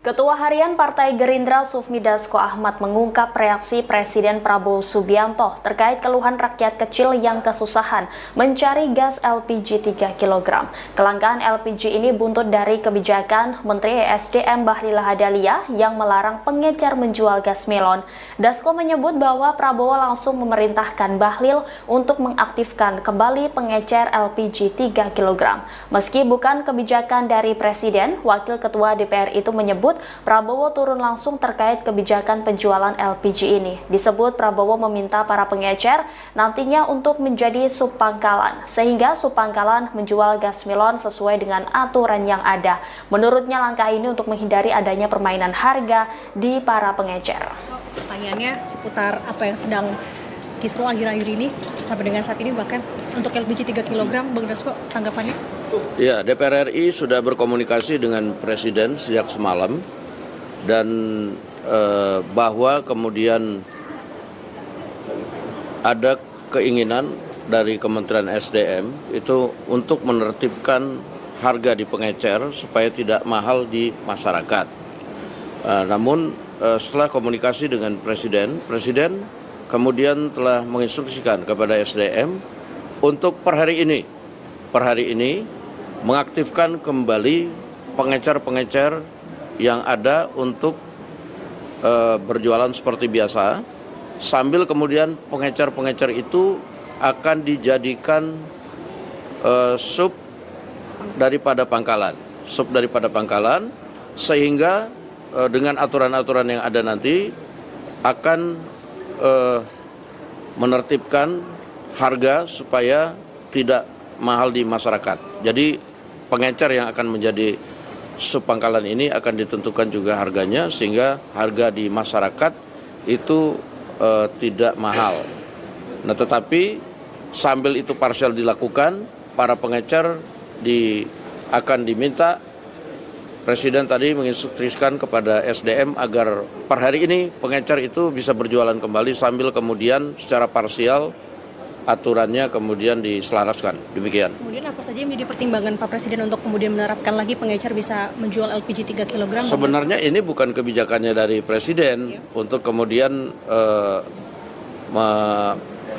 Ketua Harian Partai Gerindra Sufmi Dasko Ahmad mengungkap reaksi Presiden Prabowo Subianto terkait keluhan rakyat kecil yang kesusahan mencari gas LPG 3 kg. Kelangkaan LPG ini buntut dari kebijakan Menteri ESDM Bahlil Lahadalia yang melarang pengecer menjual gas melon. Dasko menyebut bahwa Prabowo langsung memerintahkan Bahlil untuk mengaktifkan kembali pengecer LPG 3 kg. Meski bukan kebijakan dari Presiden, Wakil Ketua DPR itu menyebut Prabowo turun langsung terkait kebijakan penjualan LPG ini. Disebut Prabowo meminta para pengecer nantinya untuk menjadi subpangkalan, sehingga subpangkalan menjual gas melon sesuai dengan aturan yang ada. Menurutnya langkah ini untuk menghindari adanya permainan harga di para pengecer. Pertanyaannya seputar apa yang sedang kisruh akhir-akhir ini sampai dengan saat ini, bahkan untuk LPG 3 kg, Bang Dasko, tanggapannya? Ya, DPR RI sudah berkomunikasi dengan Presiden sejak semalam dan bahwa kemudian ada keinginan dari Kementerian SDM itu untuk menertibkan harga di pengecer supaya tidak mahal di masyarakat. Namun setelah komunikasi dengan Presiden kemudian telah menginstruksikan kepada SDM untuk per hari ini mengaktifkan kembali pengecer-pengecer yang ada untuk berjualan seperti biasa, sambil kemudian pengecer-pengecer itu akan dijadikan sub daripada pangkalan, sehingga dengan aturan-aturan yang ada nanti akan menertibkan harga supaya tidak mahal di masyarakat. Jadi pengecer yang akan menjadi subpangkalan ini akan ditentukan juga harganya sehingga harga di masyarakat itu tidak mahal. Nah, tetapi sambil itu parsial dilakukan, para pengecer akan diminta, Presiden tadi menginstruksikan kepada SDM agar per hari ini pengecer itu bisa berjualan kembali sambil kemudian secara parsial aturannya kemudian diselaraskan. Demikian. Kemudian apa saja yang menjadi pertimbangan Pak Presiden untuk kemudian menerapkan lagi pengecer bisa menjual LPG 3 kg? Sebenarnya ini bukan kebijakannya dari Presiden untuk kemudian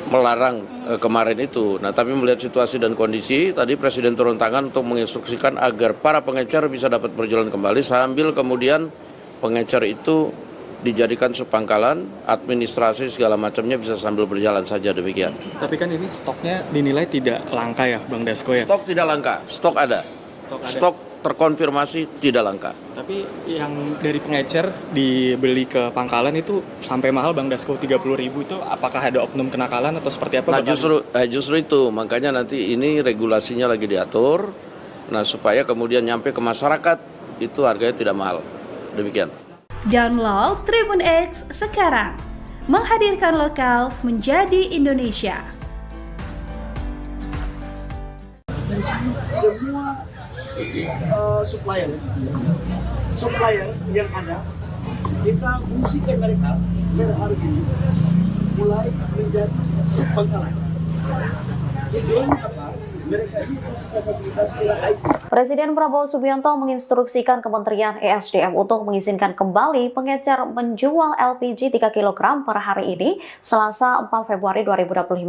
melarang kemarin itu. Nah, tapi melihat situasi dan kondisi, tadi Presiden turun tangan untuk menginstruksikan agar para pengecer bisa dapat berjalan kembali sambil kemudian pengecer itu dijadikan subpangkalan, administrasi segala macamnya bisa sambil berjalan saja, demikian. Tapi kan ini stoknya dinilai tidak langka ya, Bang Dasko ya? Stok tidak langka, stok ada. Stok terkonfirmasi tidak langka. Tapi yang dari pengecer dibeli ke pangkalan itu sampai mahal, Bang Dasko, 30.000 itu apakah ada oknum kenakalan atau seperti apa? Nah, justru itu, makanya nanti ini regulasinya lagi diatur, nah supaya kemudian nyampe ke masyarakat itu harganya tidak mahal. Demikian. Download Tribun X sekarang, menghadirkan lokal menjadi Indonesia. Semua supplier yang ada, kita fungsikan mereka per hari ini mulai menjadi subpangkalan. Tujuannya apa? Mereka ini fasilitas IT. Presiden Prabowo Subianto menginstruksikan Kementerian ESDM untuk mengizinkan kembali pengecer menjual LPG 3 kg per hari ini, Selasa 4 Februari 2025.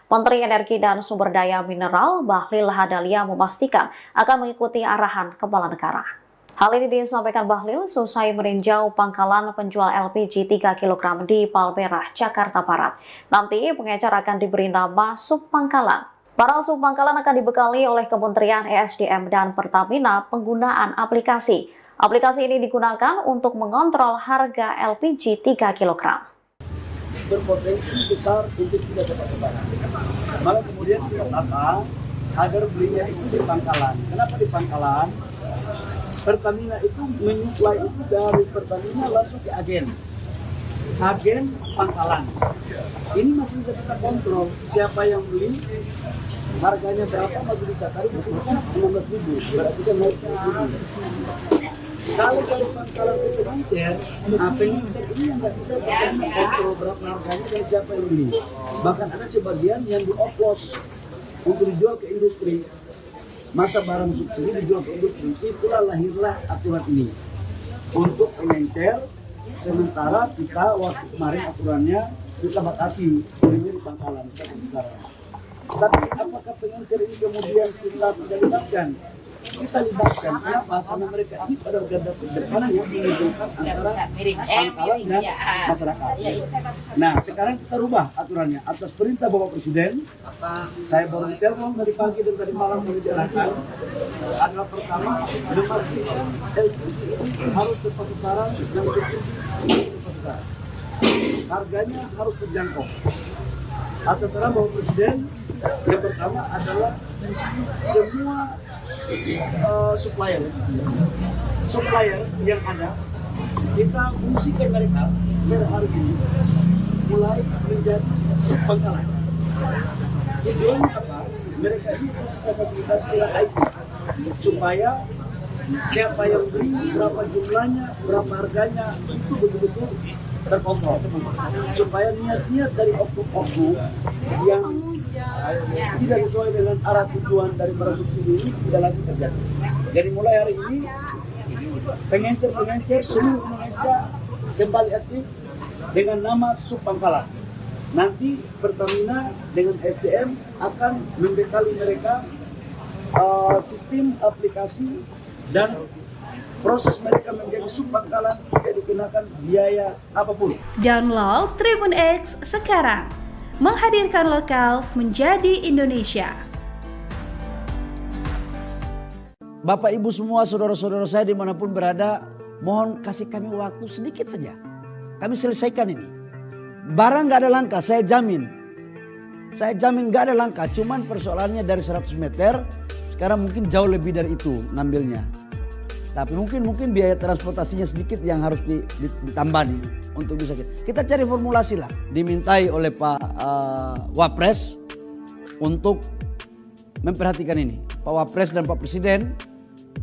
Menteri Energi dan Sumber Daya Mineral Bahlil Lahadalia memastikan akan mengikuti arahan Kepala Negara. Hal ini disampaikan Bahlil selesai meninjau pangkalan penjual LPG 3 kg di Palmerah, Jakarta Barat. Nanti pengecer akan diberi nama subpangkalan. Para subpangkalan akan dibekali oleh Kementerian ESDM dan Pertamina penggunaan aplikasi. Aplikasi ini digunakan untuk mengontrol harga LPG 3 kg. Berpotensi besar untuk tidak dapat barang. Maka kemudian kita tata agar belinya itu di pangkalan. Kenapa di pangkalan? Pertamina itu menyuplai itu dari Pertamina langsung ke agen pangkalan. Ini masih bisa kita kontrol siapa yang beli, harganya berapa masih bisa. Tadi masih 16.000, berarti kan naik 10.000. Kalau dari pangkalan ke pengecer, pengecer ini yang nggak bisa kontrol berapa harganya dan siapa yang beli. Bahkan ada sebagian yang dioplos untuk dijual ke industri. Masa barang subsidi dijual ke industri, itulah lahirlah aturan ini. untuk pengencer, sementara kita waktu kemarin aturannya kita batasi ini di pangkalan kita bicara. Tapi apakah pengencer ini kemudian kita tidak libatkan? Kita libatkan. Kenapa? Karena mereka ini pada garda terdepan yang menghubungkan antara pangkalan dan masyarakat. Nah, sekarang kita rubah aturannya atas perintah Bapak Presiden. Saya baru ditelepon dari pagi dan tadi malam dari diarahkan. Adalah pertama, memastikan LPG ini harus tepat sasaran dan subsidi tepat sasaran. Harganya harus terjangkau. Atas arahan Bapak Presiden, yang pertama adalah semua supplier yang ada, kita fungsikan mereka per hari ini mulai menjadi subpangkalan. Tujuannya apa? Mereka ini kita fasilitasi dengan IT supaya siapa yang beli, berapa jumlahnya, berapa harganya, itu betul-betul terkontrol, supaya niat-niat dari oknum-oknum yang tidak sesuai dengan arah tujuan dari para subsidi ini tidak lagi terjadi. Jadi mulai hari ini pengencer seluruh Indonesia kembali aktif dengan nama subpangkalan. Nanti Pertamina dengan SDM akan membekali mereka sistem aplikasi dan proses mereka menjadi subpangkalan tidak dikenakan biaya apapun. Download Tribun X sekarang, menghadirkan lokal menjadi Indonesia. Bapak Ibu semua, saudara-saudara saya dimanapun berada, mohon kasih kami waktu sedikit saja. Kami selesaikan ini. Barang nggak ada langka, saya jamin. Saya jamin nggak ada langka, cuman persoalannya dari 100 meter, sekarang mungkin jauh lebih dari itu ngambilnya. Tapi mungkin biaya transportasinya sedikit yang harus ditambah nih untuk bisa kita cari formulasi lah. Dimintai oleh Pak Wapres untuk memperhatikan ini. Pak Wapres dan Pak Presiden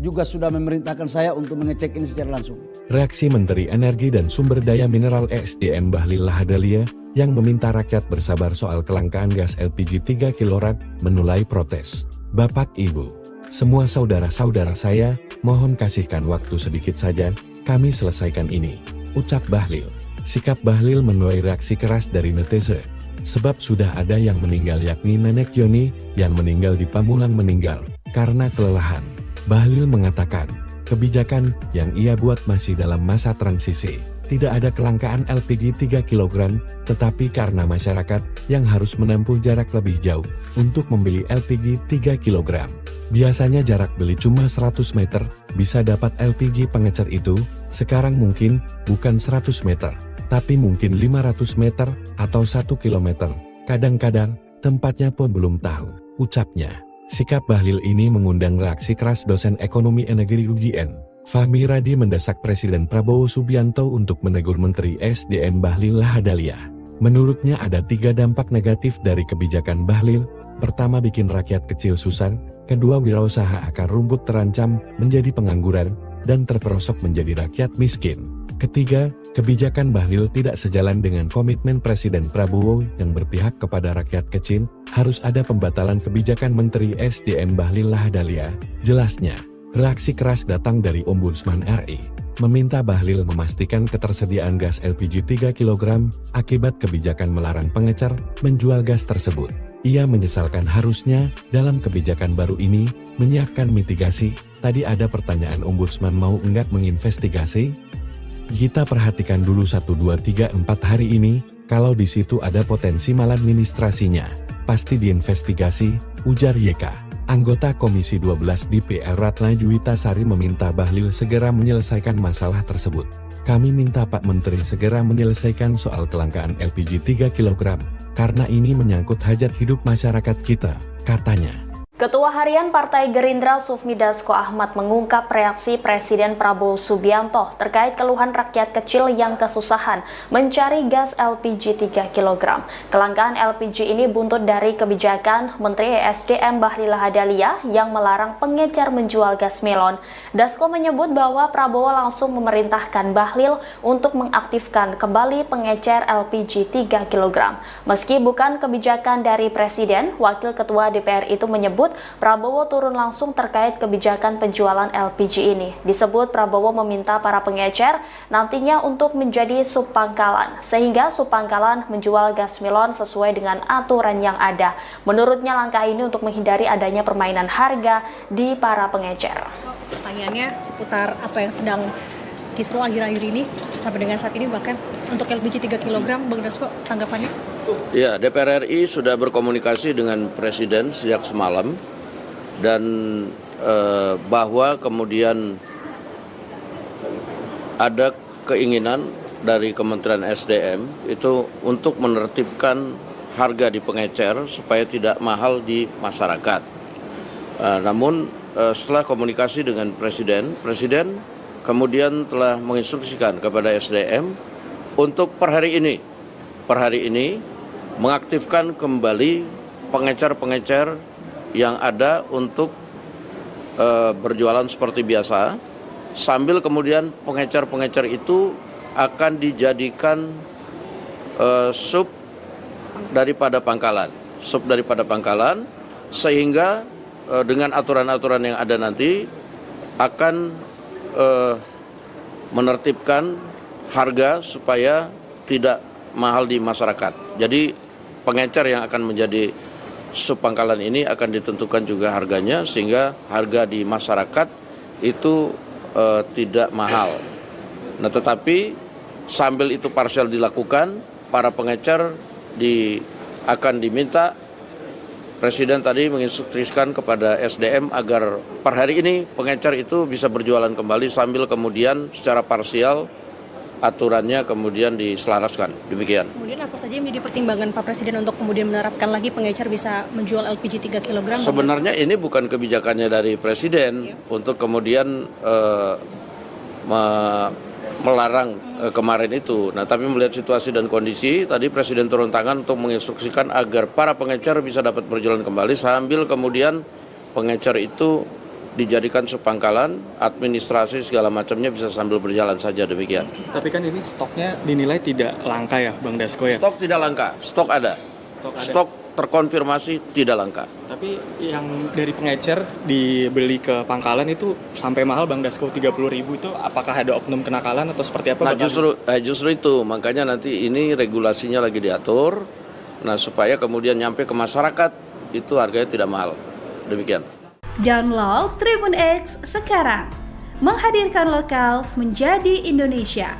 juga sudah memerintahkan saya untuk mengecek ini secara langsung. Reaksi Menteri Energi dan Sumber Daya Mineral SDM Bahlil Lahadalia yang meminta rakyat bersabar soal kelangkaan gas LPG 3 kg menulai protes. Bapak Ibu, semua saudara-saudara saya, mohon kasihkan waktu sedikit saja, kami selesaikan ini, ucap Bahlil. Sikap Bahlil menuai reaksi keras dari netizen. Sebab sudah ada yang meninggal yakni Nenek Yoni yang meninggal di Pamulang meninggal karena kelelahan. Bahlil mengatakan, kebijakan yang ia buat masih dalam masa transisi. Tidak ada kelangkaan LPG 3 kg, tetapi karena masyarakat yang harus menempuh jarak lebih jauh untuk membeli LPG 3 kg. Biasanya jarak beli cuma 100 meter, bisa dapat LPG pengecer itu, sekarang mungkin bukan 100 meter, tapi mungkin 500 meter atau 1 kilometer. Kadang-kadang, tempatnya pun belum tahu, ucapnya. Sikap Bahlil ini mengundang reaksi keras dosen ekonomi negeri UGN. Fahmi Radi mendesak Presiden Prabowo Subianto untuk menegur Menteri SDM Bahlil Lahadalia. Menurutnya ada 3 dampak negatif dari kebijakan Bahlil. Pertama, bikin rakyat kecil susah. Kedua, wirausaha akar rumput terancam menjadi pengangguran dan terperosok menjadi rakyat miskin. Ketiga, kebijakan Bahlil tidak sejalan dengan komitmen Presiden Prabowo yang berpihak kepada rakyat kecil. Harus ada pembatalan kebijakan Menteri SDM Bahlil Lahadalia. Jelasnya, reaksi keras datang dari Ombudsman RI, meminta Bahlil memastikan ketersediaan gas LPG 3 kg akibat kebijakan melarang pengecer menjual gas tersebut. Ia menyesalkan harusnya dalam kebijakan baru ini menyiapkan mitigasi. Tadi ada pertanyaan Ombudsman mau enggak menginvestigasi? Kita perhatikan dulu 1, 2, 3, 4 hari ini, kalau di situ ada potensi maladministrasinya, pasti diinvestigasi, ujar YK. Anggota Komisi 12 DPR Ratna Juwita Sari meminta Bahlil segera menyelesaikan masalah tersebut. Kami minta Pak Menteri segera menyelesaikan soal kelangkaan LPG 3 kg, karena ini menyangkut hajat hidup masyarakat kita, katanya. Ketua Harian Partai Gerindra Sufmi Dasko Ahmad mengungkap reaksi Presiden Prabowo Subianto terkait keluhan rakyat kecil yang kesusahan mencari gas LPG 3 kg. Kelangkaan LPG ini buntut dari kebijakan Menteri ESDM Bahlil Lahadalia yang melarang pengecer menjual gas melon. Dasko menyebut bahwa Prabowo langsung memerintahkan Bahlil untuk mengaktifkan kembali pengecer LPG 3 kg. Meski bukan kebijakan dari Presiden, Wakil Ketua DPR itu menyebut menyebut Prabowo turun langsung terkait kebijakan penjualan LPG ini. Disebut Prabowo meminta para pengecer nantinya untuk menjadi subpangkalan, sehingga subpangkalan menjual gas melon sesuai dengan aturan yang ada. Menurutnya langkah ini untuk menghindari adanya permainan harga di para pengecer. Pertanyaannya seputar apa yang sedang kisruh akhir-akhir ini sampai dengan saat ini, bahkan untuk LPG 3 kg, Bang Dasko, tanggapannya? Ya, DPR RI sudah berkomunikasi dengan Presiden sejak semalam dan bahwa kemudian ada keinginan dari Kementerian SDM itu untuk menertibkan harga di pengecer supaya tidak mahal di masyarakat. Namun setelah komunikasi dengan Presiden kemudian telah menginstruksikan kepada SDM untuk per hari ini mengaktifkan kembali pengecer-pengecer yang ada untuk berjualan seperti biasa, sambil kemudian pengecer-pengecer itu akan dijadikan sub daripada pangkalan, sehingga dengan aturan-aturan yang ada nanti akan menertibkan harga supaya tidak mahal di masyarakat. Jadi pengecer yang akan menjadi subpangkalan ini akan ditentukan juga harganya sehingga harga di masyarakat itu tidak mahal. Nah, tetapi sambil itu parsial dilakukan, para pengecer akan diminta. Presiden tadi menginstruksikan kepada SDM agar per hari ini pengecer itu bisa berjualan kembali sambil kemudian secara parsial aturannya kemudian diselaraskan. Demikian. Kemudian apa saja yang menjadi pertimbangan Pak Presiden untuk kemudian menerapkan lagi pengecer bisa menjual LPG 3 kg? Sebenarnya ini bukan kebijakannya dari Presiden untuk kemudian melarang kemarin itu. Nah, tapi melihat situasi dan kondisi, tadi Presiden turun tangan untuk menginstruksikan agar para pengecer bisa dapat berjalan kembali sambil kemudian pengecer itu dijadikan subpangkalan, administrasi segala macamnya bisa sambil berjalan saja, demikian. Tapi kan ini stoknya dinilai tidak langka ya, Bang Dasko ya? Stok tidak langka, stok ada. Stok terkonfirmasi tidak langka. Tapi yang dari pengecer dibeli ke pangkalan itu sampai mahal, Bang Dasko, 30.000 itu apakah ada oknum kenakalan atau seperti apa? Nah, justru itu, makanya nanti ini regulasinya lagi diatur, nah supaya kemudian nyampe ke masyarakat itu harganya tidak mahal. Demikian. Download Tribun X sekarang, menghadirkan lokal menjadi Indonesia.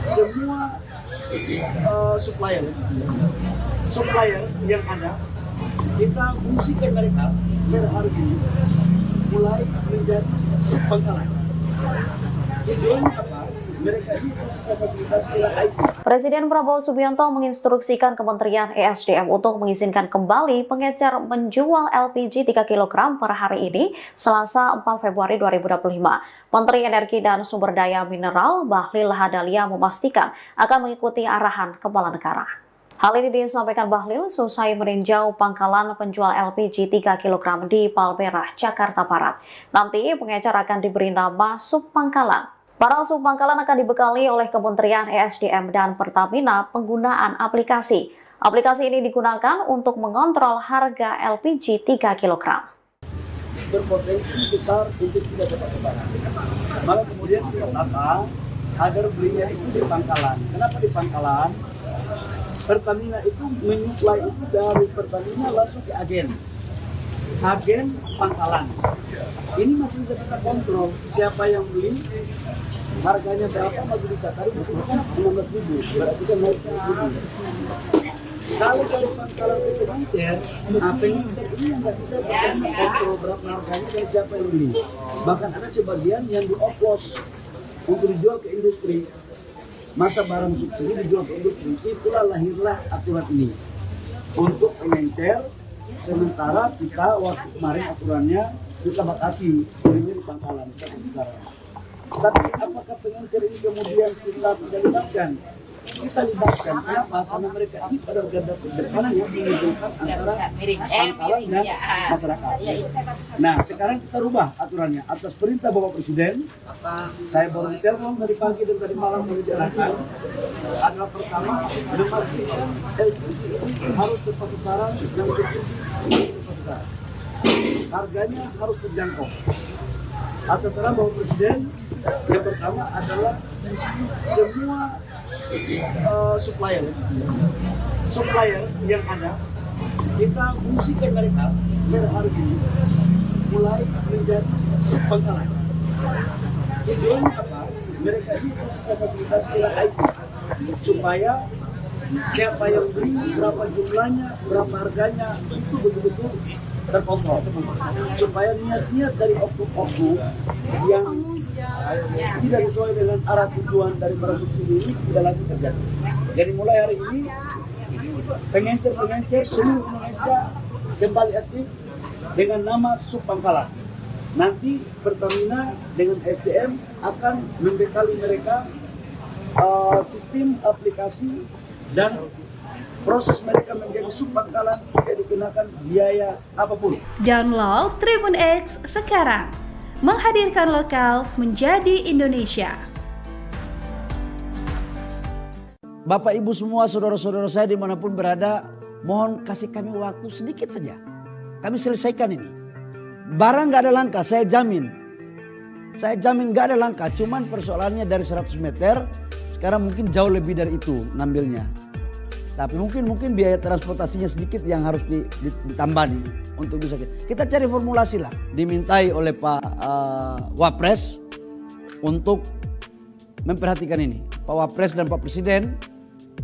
Semua supplier yang ada, kita fungsikan mereka per hari ini mulai menjadi subpangkalan. Tujuannya apa? Mereka ini fasilitas IT. Presiden Prabowo Subianto menginstruksikan Kementerian ESDM untuk mengizinkan kembali pengecer menjual LPG 3 kg per hari ini, Selasa 4 Februari 2025. Menteri Energi dan Sumber Daya Mineral Bahlil Lahadalia memastikan akan mengikuti arahan Kepala Negara. Hal ini disampaikan Bahlil selesai meninjau pangkalan penjual LPG 3 kg di Palmerah, Jakarta Barat. Nanti pengecer akan diberi nama subpangkalan. Para subpangkalan akan dibekali oleh Kementerian ESDM dan Pertamina penggunaan aplikasi. Aplikasi ini digunakan untuk mengontrol harga LPG 3 kg. Berpotensi besar untuk tidak dapat barang. Maka kemudian kita tata agar belinya itu di pangkalan. Kenapa di pangkalan? Pertamina itu menyuplai itu dari Pertamina langsung ke agen pangkalan. Ini masih bisa kita kontrol siapa yang beli, harganya berapa masih bisa. Tadi masih kan 16.000, berarti kan naik 1.000. Kalau dari pangkalan ke pengecer, pengecer ini yang nggak bisa kita kontrol berapa harganya dan siapa yang beli. Bahkan ada sebagian yang dioplos untuk dijual ke industri. Masa barang subsidi dijual ke industri, itulah lahirlah aturan ini untuk pengecer. Sementara kita waktu kemarin aturannya kita batasi sebenarnya di pangkalan. Tapi apakah pengecer ini kemudian kita tidak libatkan? kita libatkan. Kenapa? Karena mereka ini pada garda terdepan yang menghubungkan antara pangkalan dan masyarakat. Nah, sekarang kita rubah aturannya atas perintah Bapak Presiden. Saya baru ditelepon tadi pagi dan tadi malam menjelaskan. Adalah pertama, memastikan LPG harus tepat sasaran yang subsidi tepat sasaran. Harganya harus terjangkau. Atas arahan Bapak Presiden, yang pertama adalah semua supplier yang ada, kita fungsikan mereka per hari ini mulai menjadi subpangkalan. Tujuannya apa? Mereka ini kita fasilitasi dengan IT supaya siapa yang beli, berapa jumlahnya, berapa harganya, itu betul-betul terkontrol, supaya niat-niat dari oknum-oknum yang tidak sesuai dengan arah tujuan dari para subsidi ini tidak lagi terjadi. Jadi mulai hari ini pengencer seluruh Indonesia kembali aktif dengan nama subpangkalan. Nanti Pertamina dengan SDM akan membekali mereka sistem aplikasi dan proses mereka menjadi subpangkalan tidak dikenakan biaya apapun. Download Tribun X sekarang. Menghadirkan lokal menjadi Indonesia. Bapak Ibu semua, saudara-saudara saya dimanapun berada, mohon kasih kami waktu sedikit saja. Kami selesaikan ini. Barang nggak ada langka, saya jamin. Saya jamin nggak ada langka, cuman persoalannya dari 100 meter, sekarang mungkin jauh lebih dari itu ngambilnya. Tapi mungkin biaya transportasinya sedikit yang harus ditambah nih untuk bisa kita cari formulasi lah. Dimintai oleh Pak Wapres untuk memperhatikan ini. Pak Wapres dan Pak Presiden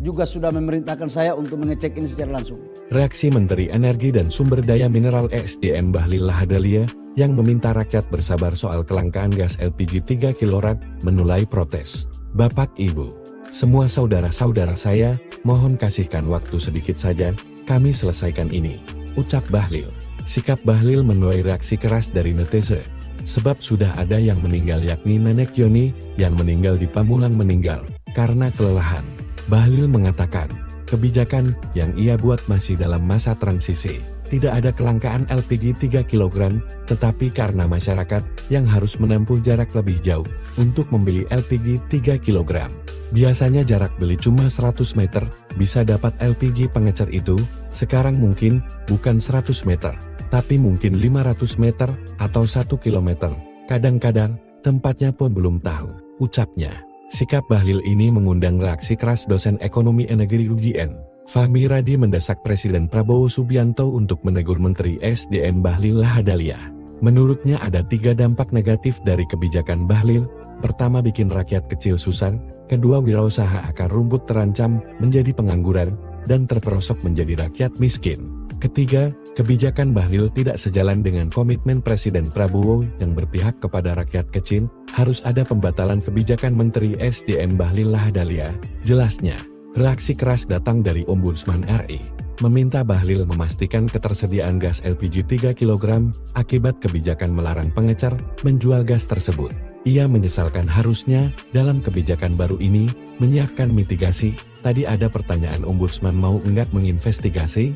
juga sudah memerintahkan saya untuk mengecek ini secara langsung. Reaksi Menteri Energi dan Sumber Daya Mineral SDM Bahlil Lahadalia yang meminta rakyat bersabar soal kelangkaan gas LPG 3 kg menulai protes. Bapak Ibu, semua saudara-saudara saya, mohon kasihkan waktu sedikit saja, kami selesaikan ini, ucap Bahlil. Sikap Bahlil menuai reaksi keras dari netizen, sebab sudah ada yang meninggal yakni Nenek Yoni yang meninggal di Pamulang meninggal karena kelelahan. Bahlil mengatakan, kebijakan yang ia buat masih dalam masa transisi. Tidak ada kelangkaan LPG 3 kg, tetapi karena masyarakat yang harus menempuh jarak lebih jauh untuk membeli LPG 3 kg. Biasanya jarak beli cuma 100 meter, bisa dapat LPG pengecer itu, sekarang mungkin bukan 100 meter, tapi mungkin 500 meter atau 1 kilometer. Kadang-kadang, tempatnya pun belum tahu, ucapnya. Sikap Bahlil ini mengundang reaksi keras dosen ekonomi negeri UGN. Fahmi Radi mendesak Presiden Prabowo Subianto untuk menegur Menteri SDM Bahlil Lahadalia. Menurutnya ada 3 dampak negatif dari kebijakan Bahlil. Pertama, bikin rakyat kecil susah. Kedua, wirausaha akar rumput terancam menjadi pengangguran dan terperosok menjadi rakyat miskin. Ketiga, kebijakan Bahlil tidak sejalan dengan komitmen Presiden Prabowo yang berpihak kepada rakyat kecil. Harus ada pembatalan kebijakan Menteri SDM Bahlil Lahadalia. Jelasnya, reaksi keras datang dari Ombudsman RI, meminta Bahlil memastikan ketersediaan gas LPG 3 kg akibat kebijakan melarang pengecer menjual gas tersebut. Ia menyesalkan harusnya dalam kebijakan baru ini menyiapkan mitigasi. Tadi ada pertanyaan Ombudsman mau enggak menginvestigasi?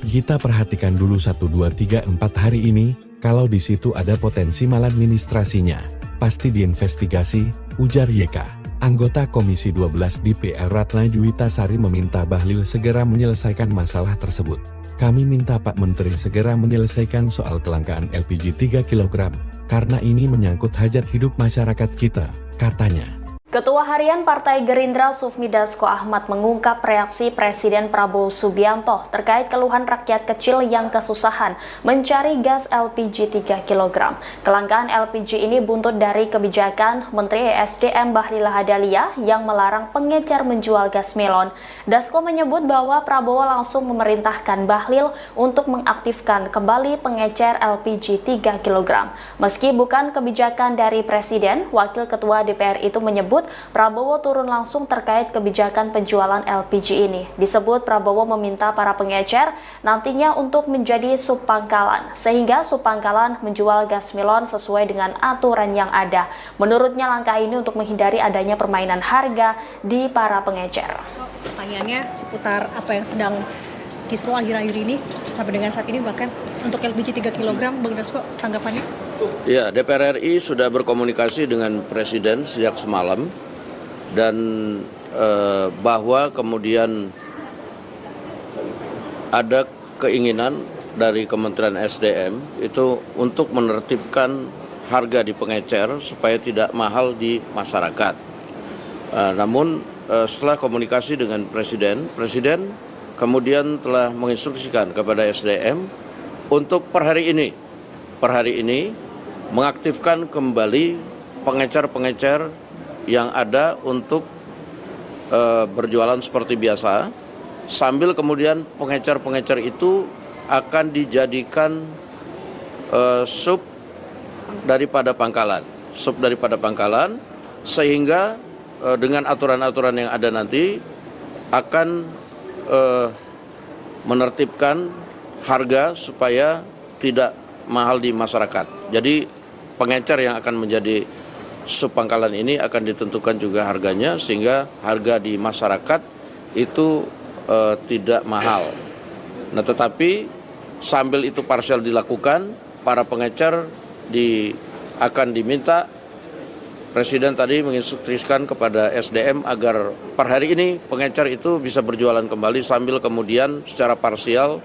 Kita perhatikan dulu 1, 2, 3, 4 hari ini, kalau di situ ada potensi maladministrasinya, pasti diinvestigasi, ujar YK. Anggota Komisi 12 DPR Ratna Juwita Sari meminta Bahlil segera menyelesaikan masalah tersebut. Kami minta Pak Menteri segera menyelesaikan soal kelangkaan LPG 3 kg, karena ini menyangkut hajat hidup masyarakat kita, katanya. Ketua Harian Partai Gerindra Sufmi Dasko Ahmad mengungkap reaksi Presiden Prabowo Subianto terkait keluhan rakyat kecil yang kesusahan mencari gas LPG 3 kg. Kelangkaan LPG ini buntut dari kebijakan Menteri SDM Bahlil Lahadalia yang melarang pengecer menjual gas melon. Dasko menyebut bahwa Prabowo langsung memerintahkan Bahlil untuk mengaktifkan kembali pengecer LPG 3 kg. Meski bukan kebijakan dari Presiden, Wakil Ketua DPR itu menyebut menyebut Prabowo turun langsung terkait kebijakan penjualan LPG ini. Disebut Prabowo meminta para pengecer nantinya untuk menjadi subpangkalan, sehingga subpangkalan menjual gas melon sesuai dengan aturan yang ada. Menurutnya langkah ini untuk menghindari adanya permainan harga di para pengecer. Pertanyaannya seputar apa yang sedang kisruh akhir-akhir ini sampai dengan saat ini, bahkan untuk LPG 3 kg, Bang Dasko, tanggapannya? Ya, DPR RI sudah berkomunikasi dengan Presiden sejak semalam dan bahwa kemudian ada keinginan dari Kementerian SDM itu untuk menertibkan harga di pengecer supaya tidak mahal di masyarakat. Namun setelah komunikasi dengan Presiden kemudian telah menginstruksikan kepada SDM untuk per hari ini mengaktifkan kembali pengecer-pengecer yang ada untuk berjualan seperti biasa, sambil kemudian pengecer-pengecer itu akan dijadikan sub daripada pangkalan, sehingga dengan aturan-aturan yang ada nanti akan menertibkan harga supaya tidak mahal di masyarakat. Jadi pengecer yang akan menjadi subpangkalan ini akan ditentukan juga harganya sehingga harga di masyarakat itu tidak mahal. Nah, tetapi sambil itu parsial dilakukan, para pengecer akan diminta. Presiden tadi menginstruksikan kepada SDM agar per hari ini pengecer itu bisa berjualan kembali sambil kemudian secara parsial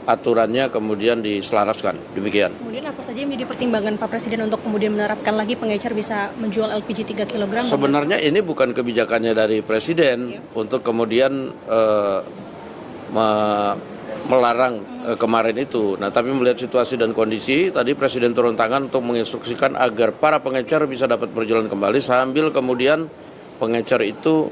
aturannya kemudian diselaraskan. Demikian. Kemudian apa saja yang menjadi pertimbangan Pak Presiden untuk kemudian menerapkan lagi pengecer bisa menjual LPG 3 kg? Sebenarnya ini bukan kebijakannya dari Presiden untuk kemudian melarang kemarin itu. Nah, tapi melihat situasi dan kondisi, tadi Presiden turun tangan untuk menginstruksikan agar para pengecer bisa dapat berjalan kembali sambil kemudian pengecer itu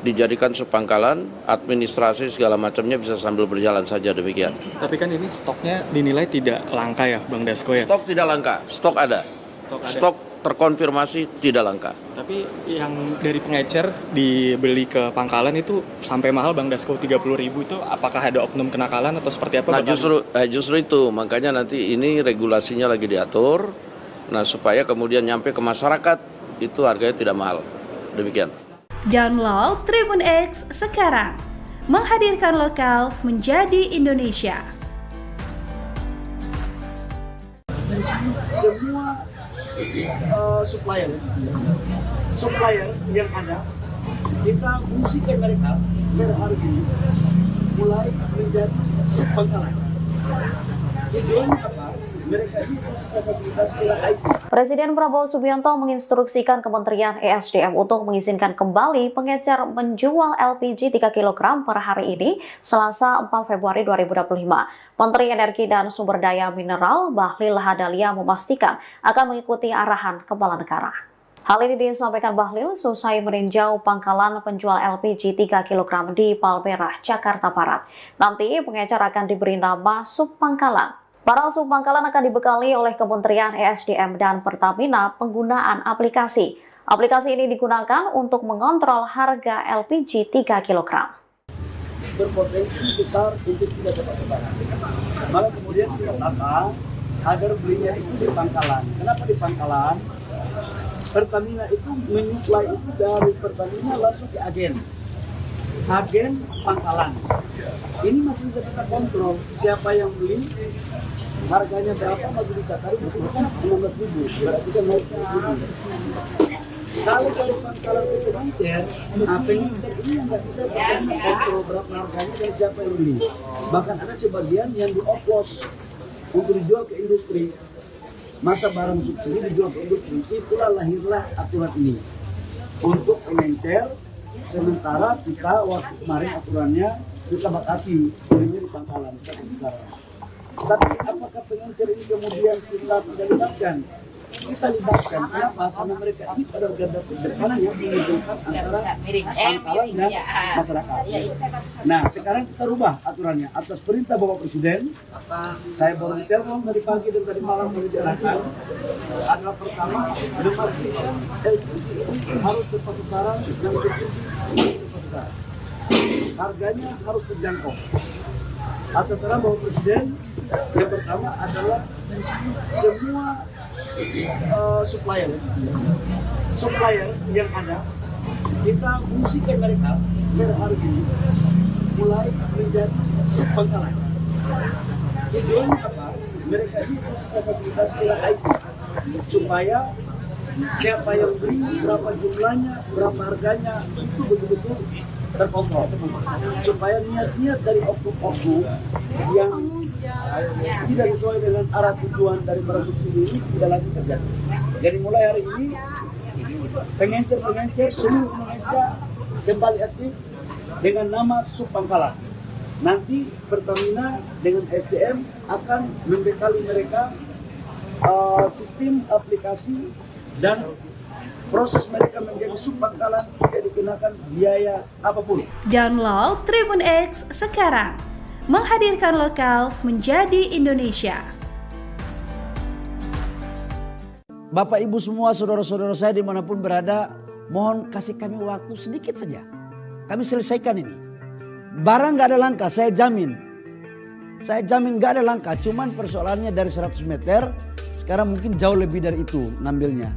dijadikan subpangkalan, administrasi segala macamnya bisa sambil berjalan saja, demikian. Tapi kan ini stoknya dinilai tidak langka ya, Bang Dasko ya? Stok tidak langka, stok ada. Stok terkonfirmasi tidak langka. Tapi yang dari pengecer dibeli ke pangkalan itu sampai mahal, Bang Dasko, 30.000 itu apakah ada oknum kenakalan atau seperti apa? Nah, justru itu, makanya nanti ini regulasinya lagi diatur, nah supaya kemudian nyampe ke masyarakat itu harganya tidak mahal. Demikian. Download Tribun X sekarang, menghadirkan lokal menjadi Indonesia. Semua supplier yang ada, kita fungsikan mereka per hari ini mulai menjadi subpangkalan. Tujuannya apa? Mereka ini fasilitas IT. Presiden Prabowo Subianto menginstruksikan Kementerian ESDM untuk mengizinkan kembali pengecer menjual LPG 3 kg per hari ini, Selasa 4 Februari 2025. Menteri Energi dan Sumber Daya Mineral Bahlil Lahadalia memastikan akan mengikuti arahan Kepala Negara. Hal ini disampaikan Bahlil selesai meninjau pangkalan penjual LPG 3 kg di Palmerah, Jakarta Barat. Nanti pengecer akan diberi nama subpangkalan. Para subpangkalan akan dibekali oleh Kementerian ESDM dan Pertamina penggunaan aplikasi. Aplikasi ini digunakan untuk mengontrol harga LPG 3 kg. Berpotensi besar untuk tidak dapat barang. Maka kemudian kita tata agar belinya itu di pangkalan. Kenapa di pangkalan? Pertamina itu menyuplai itu dari Pertamina langsung ke agen pangkalan. Ini masih bisa kita kontrol siapa yang beli, harganya berapa masih bisa. Tadi disebutkan 16.000, berarti kan naik 10.000. Kalau dari pangkalan itu pengecer, pengecer ini yang nggak bisa kontrol berapa harganya dan siapa yang beli. Bahkan ada sebagian yang dioplos untuk dijual ke industri. Masa barang subsidi dijual ke industri. Itulah lahirlah aturan ini untuk pengecer. Sementara kita waktu kemarin aturannya kita batasi seringnya di pangkalan, kita bicara. Tapi apakah pengecer ini kemudian kita tidak libatkan? kita libatkan. Kenapa? Karena mereka ini pada garda terdepan yang menghubungkan antara pangkalan dan masyarakat. Nah, sekarang kita rubah aturannya atas perintah Bapak Presiden. Saya baru ditelepon dari pagi dan tadi malam baru diarahkan. Adalah pertama memastikan LPG ini harus tepat sasaran dan subsidi tepat sasaran. Harganya harus terjangkau. Atas arahan Bapak Presiden, yang pertama adalah semua supplier yang ada, kita fungsikan mereka per hari ini mulai menjadi subpangkalan. Tujuannya apa? Mereka ini kita fasilitasi IT supaya siapa yang beli, berapa jumlahnya, berapa harganya, itu betul-betul terkontrol, supaya niat-niat dari oknum-oknum yang tidak sesuai dengan arah tujuan dari para subsidi ini tidak lagi terjadi. Jadi mulai hari ini pengencer-pengencer seluruh Indonesia kembali aktif dengan nama subpangkalan. Nanti Pertamina dengan SDM akan membekali mereka sistem aplikasi dan proses mereka menjadi subpangkalan tidak dikenakan biaya apapun. Download Tribun X sekarang, menghadirkan lokal menjadi Indonesia. Bapak Ibu semua, saudara-saudara saya dimanapun berada, mohon kasih kami waktu sedikit saja. Kami selesaikan ini. Barang nggak ada langka, saya jamin. Saya jamin nggak ada langka, cuman persoalannya dari 100 meter, sekarang mungkin jauh lebih dari itu ngambilnya.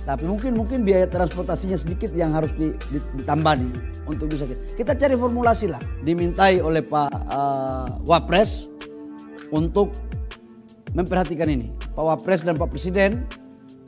Tapi mungkin biaya transportasinya sedikit yang harus ditambah nih untuk bisa kita cari formulasi lah. Dimintai oleh Pak Wapres untuk memperhatikan ini. Pak Wapres dan Pak Presiden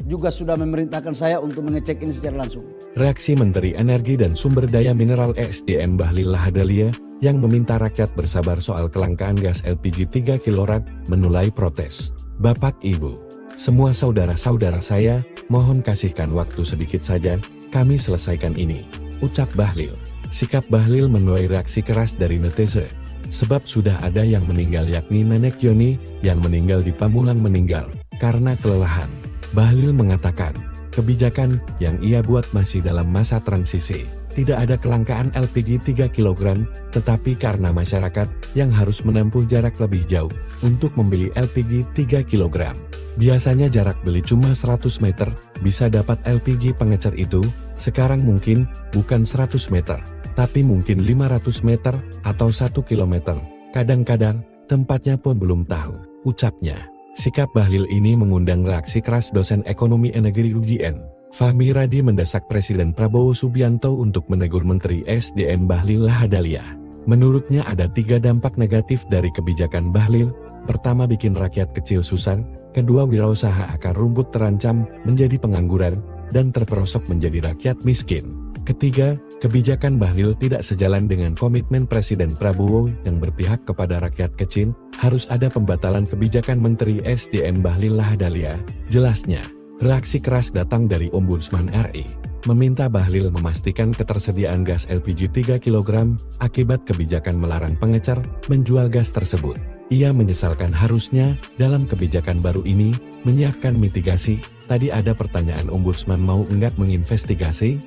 juga sudah memerintahkan saya untuk mengecek ini secara langsung. Reaksi Menteri Energi dan Sumber Daya Mineral (ESDM) Bahlil Lahadalia yang meminta rakyat bersabar soal kelangkaan gas LPG 3 kg menulai protes. Bapak Ibu, semua saudara-saudara saya, mohon kasihkan waktu sedikit saja, kami selesaikan ini, ucap Bahlil. Sikap Bahlil menuai reaksi keras dari netizen. Sebab sudah ada yang meninggal yakni Nenek Yoni yang meninggal di Pamulang meninggal karena kelelahan. Bahlil mengatakan, kebijakan yang ia buat masih dalam masa transisi. Tidak ada kelangkaan LPG 3 kg, tetapi karena masyarakat yang harus menempuh jarak lebih jauh untuk membeli LPG 3 kg. Biasanya jarak beli cuma 100 meter, bisa dapat LPG pengecer itu, sekarang mungkin bukan 100 meter, tapi mungkin 500 meter atau 1 kilometer. Kadang-kadang, tempatnya pun belum tahu, ucapnya. Sikap Bahlil ini mengundang reaksi keras dosen ekonomi negeri UGN. Fahmi Radi mendesak Presiden Prabowo Subianto untuk menegur Menteri SDM Bahlil Lahadalia. Menurutnya ada 3 dampak negatif dari kebijakan Bahlil. Pertama, bikin rakyat kecil susah. Kedua, wirausaha akar rumput terancam menjadi pengangguran dan terperosok menjadi rakyat miskin. Ketiga, kebijakan Bahlil tidak sejalan dengan komitmen Presiden Prabowo yang berpihak kepada rakyat kecil. Harus ada pembatalan kebijakan Menteri SDM Bahlil Lahadalia. Jelasnya, reaksi keras datang dari Ombudsman RI, meminta Bahlil memastikan ketersediaan gas LPG 3 kg akibat kebijakan melarang pengecer menjual gas tersebut. Ia menyesalkan harusnya dalam kebijakan baru ini menyiapkan mitigasi. Tadi ada pertanyaan Ombudsman mau enggak menginvestigasi?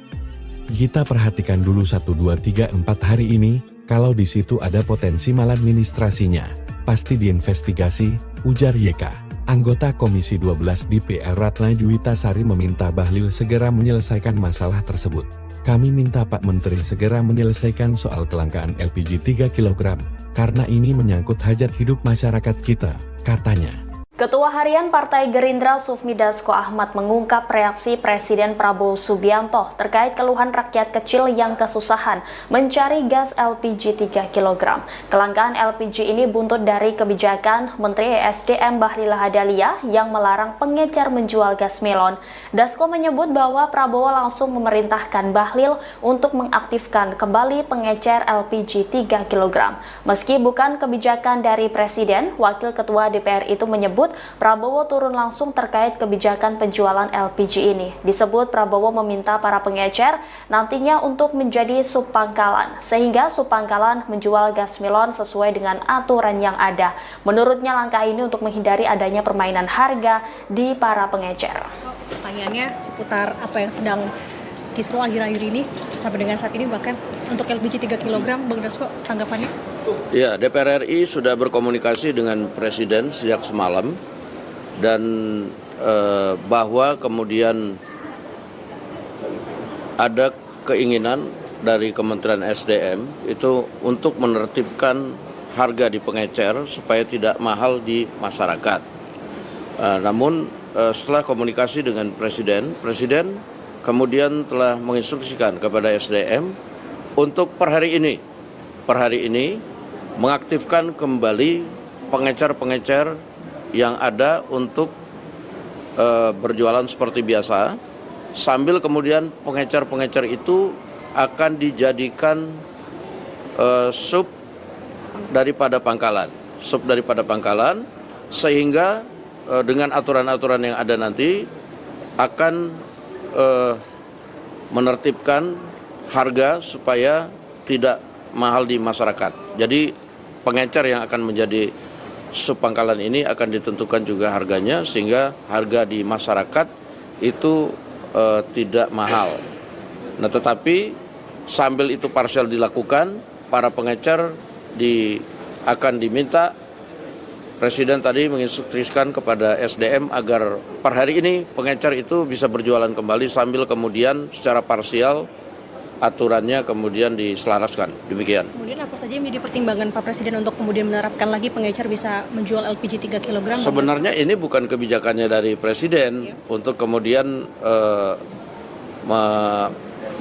Kita perhatikan dulu 1, 2, 3, 4 hari ini, kalau di situ ada potensi maladministrasinya, pasti diinvestigasi, ujar YK. Anggota Komisi 12 DPR Ratna Juwita Sari meminta Bahlil segera menyelesaikan masalah tersebut. Kami minta Pak Menteri segera menyelesaikan soal kelangkaan LPG 3 kg, karena ini menyangkut hajat hidup masyarakat kita, katanya. Ketua Harian Partai Gerindra Sufmi Dasko Ahmad mengungkap reaksi Presiden Prabowo Subianto terkait keluhan rakyat kecil yang kesusahan mencari gas LPG 3 kg. Kelangkaan LPG ini buntut dari kebijakan Menteri ESDM Bahlil Lahadalia yang melarang pengecer menjual gas melon. Dasko menyebut bahwa Prabowo langsung memerintahkan Bahlil untuk mengaktifkan kembali pengecer LPG 3 kg. Meski bukan kebijakan dari Presiden, Wakil Ketua DPR itu menyebut menyebut Prabowo turun langsung terkait kebijakan penjualan LPG ini. Disebut Prabowo meminta para pengecer nantinya untuk menjadi subpangkalan, sehingga subpangkalan menjual gas melon sesuai dengan aturan yang ada. Menurutnya langkah ini untuk menghindari adanya permainan harga di para pengecer. Pertanyaannya seputar apa yang sedang kisruh akhir-akhir ini sampai dengan saat ini, bahkan untuk LPG 3 kg, Bang Dasko, tanggapannya? Ya, DPR RI sudah berkomunikasi dengan Presiden sejak semalam dan bahwa kemudian ada keinginan dari Kementerian SDM itu untuk menertibkan harga di pengecer supaya tidak mahal di masyarakat. Namun setelah komunikasi dengan Presiden kemudian telah menginstruksikan kepada SDM untuk per hari ini mengaktifkan kembali pengecer-pengecer yang ada untuk berjualan seperti biasa, sambil kemudian pengecer-pengecer itu akan dijadikan sub daripada pangkalan, sehingga dengan aturan-aturan yang ada nanti akan menertibkan harga supaya tidak mahal di masyarakat. Jadi pengecer yang akan menjadi subpangkalan ini akan ditentukan juga harganya sehingga harga di masyarakat itu tidak mahal. Nah, tetapi sambil itu parsial dilakukan, para pengecer akan diminta. Presiden tadi menginstruksikan kepada SDM agar per hari ini pengecer itu bisa berjualan kembali sambil kemudian secara parsial aturannya kemudian diselaraskan. Demikian. Kemudian apa saja yang menjadi pertimbangan Pak Presiden untuk kemudian menerapkan lagi pengecer bisa menjual LPG 3 kg? Sebenarnya ini bukan kebijakannya dari Presiden untuk kemudian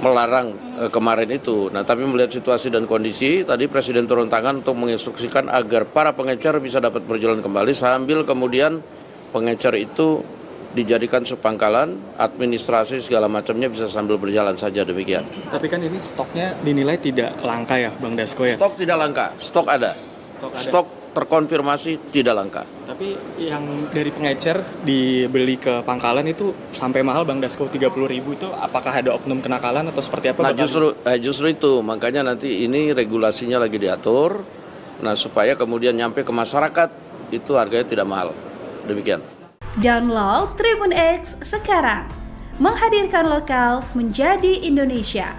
melarang kemarin itu. Nah, tapi melihat situasi dan kondisi, tadi Presiden turun tangan untuk menginstruksikan agar para pengecer bisa dapat berjalan kembali sambil kemudian pengecer itu dijadikan subpangkalan, administrasi segala macamnya bisa sambil berjalan saja, demikian. Tapi kan ini stoknya dinilai tidak langka ya, Bang Dasko ya? Stok tidak langka, stok ada. Stok terkonfirmasi tidak langka. Tapi yang dari pengecer dibeli ke pangkalan itu sampai mahal, Bang Dasko, 30.000 itu apakah ada oknum kenakalan atau seperti apa? Nah, justru itu, makanya nanti ini regulasinya lagi diatur, nah supaya kemudian nyampe ke masyarakat itu harganya tidak mahal. Demikian. Download Tribun X sekarang, menghadirkan lokal menjadi Indonesia.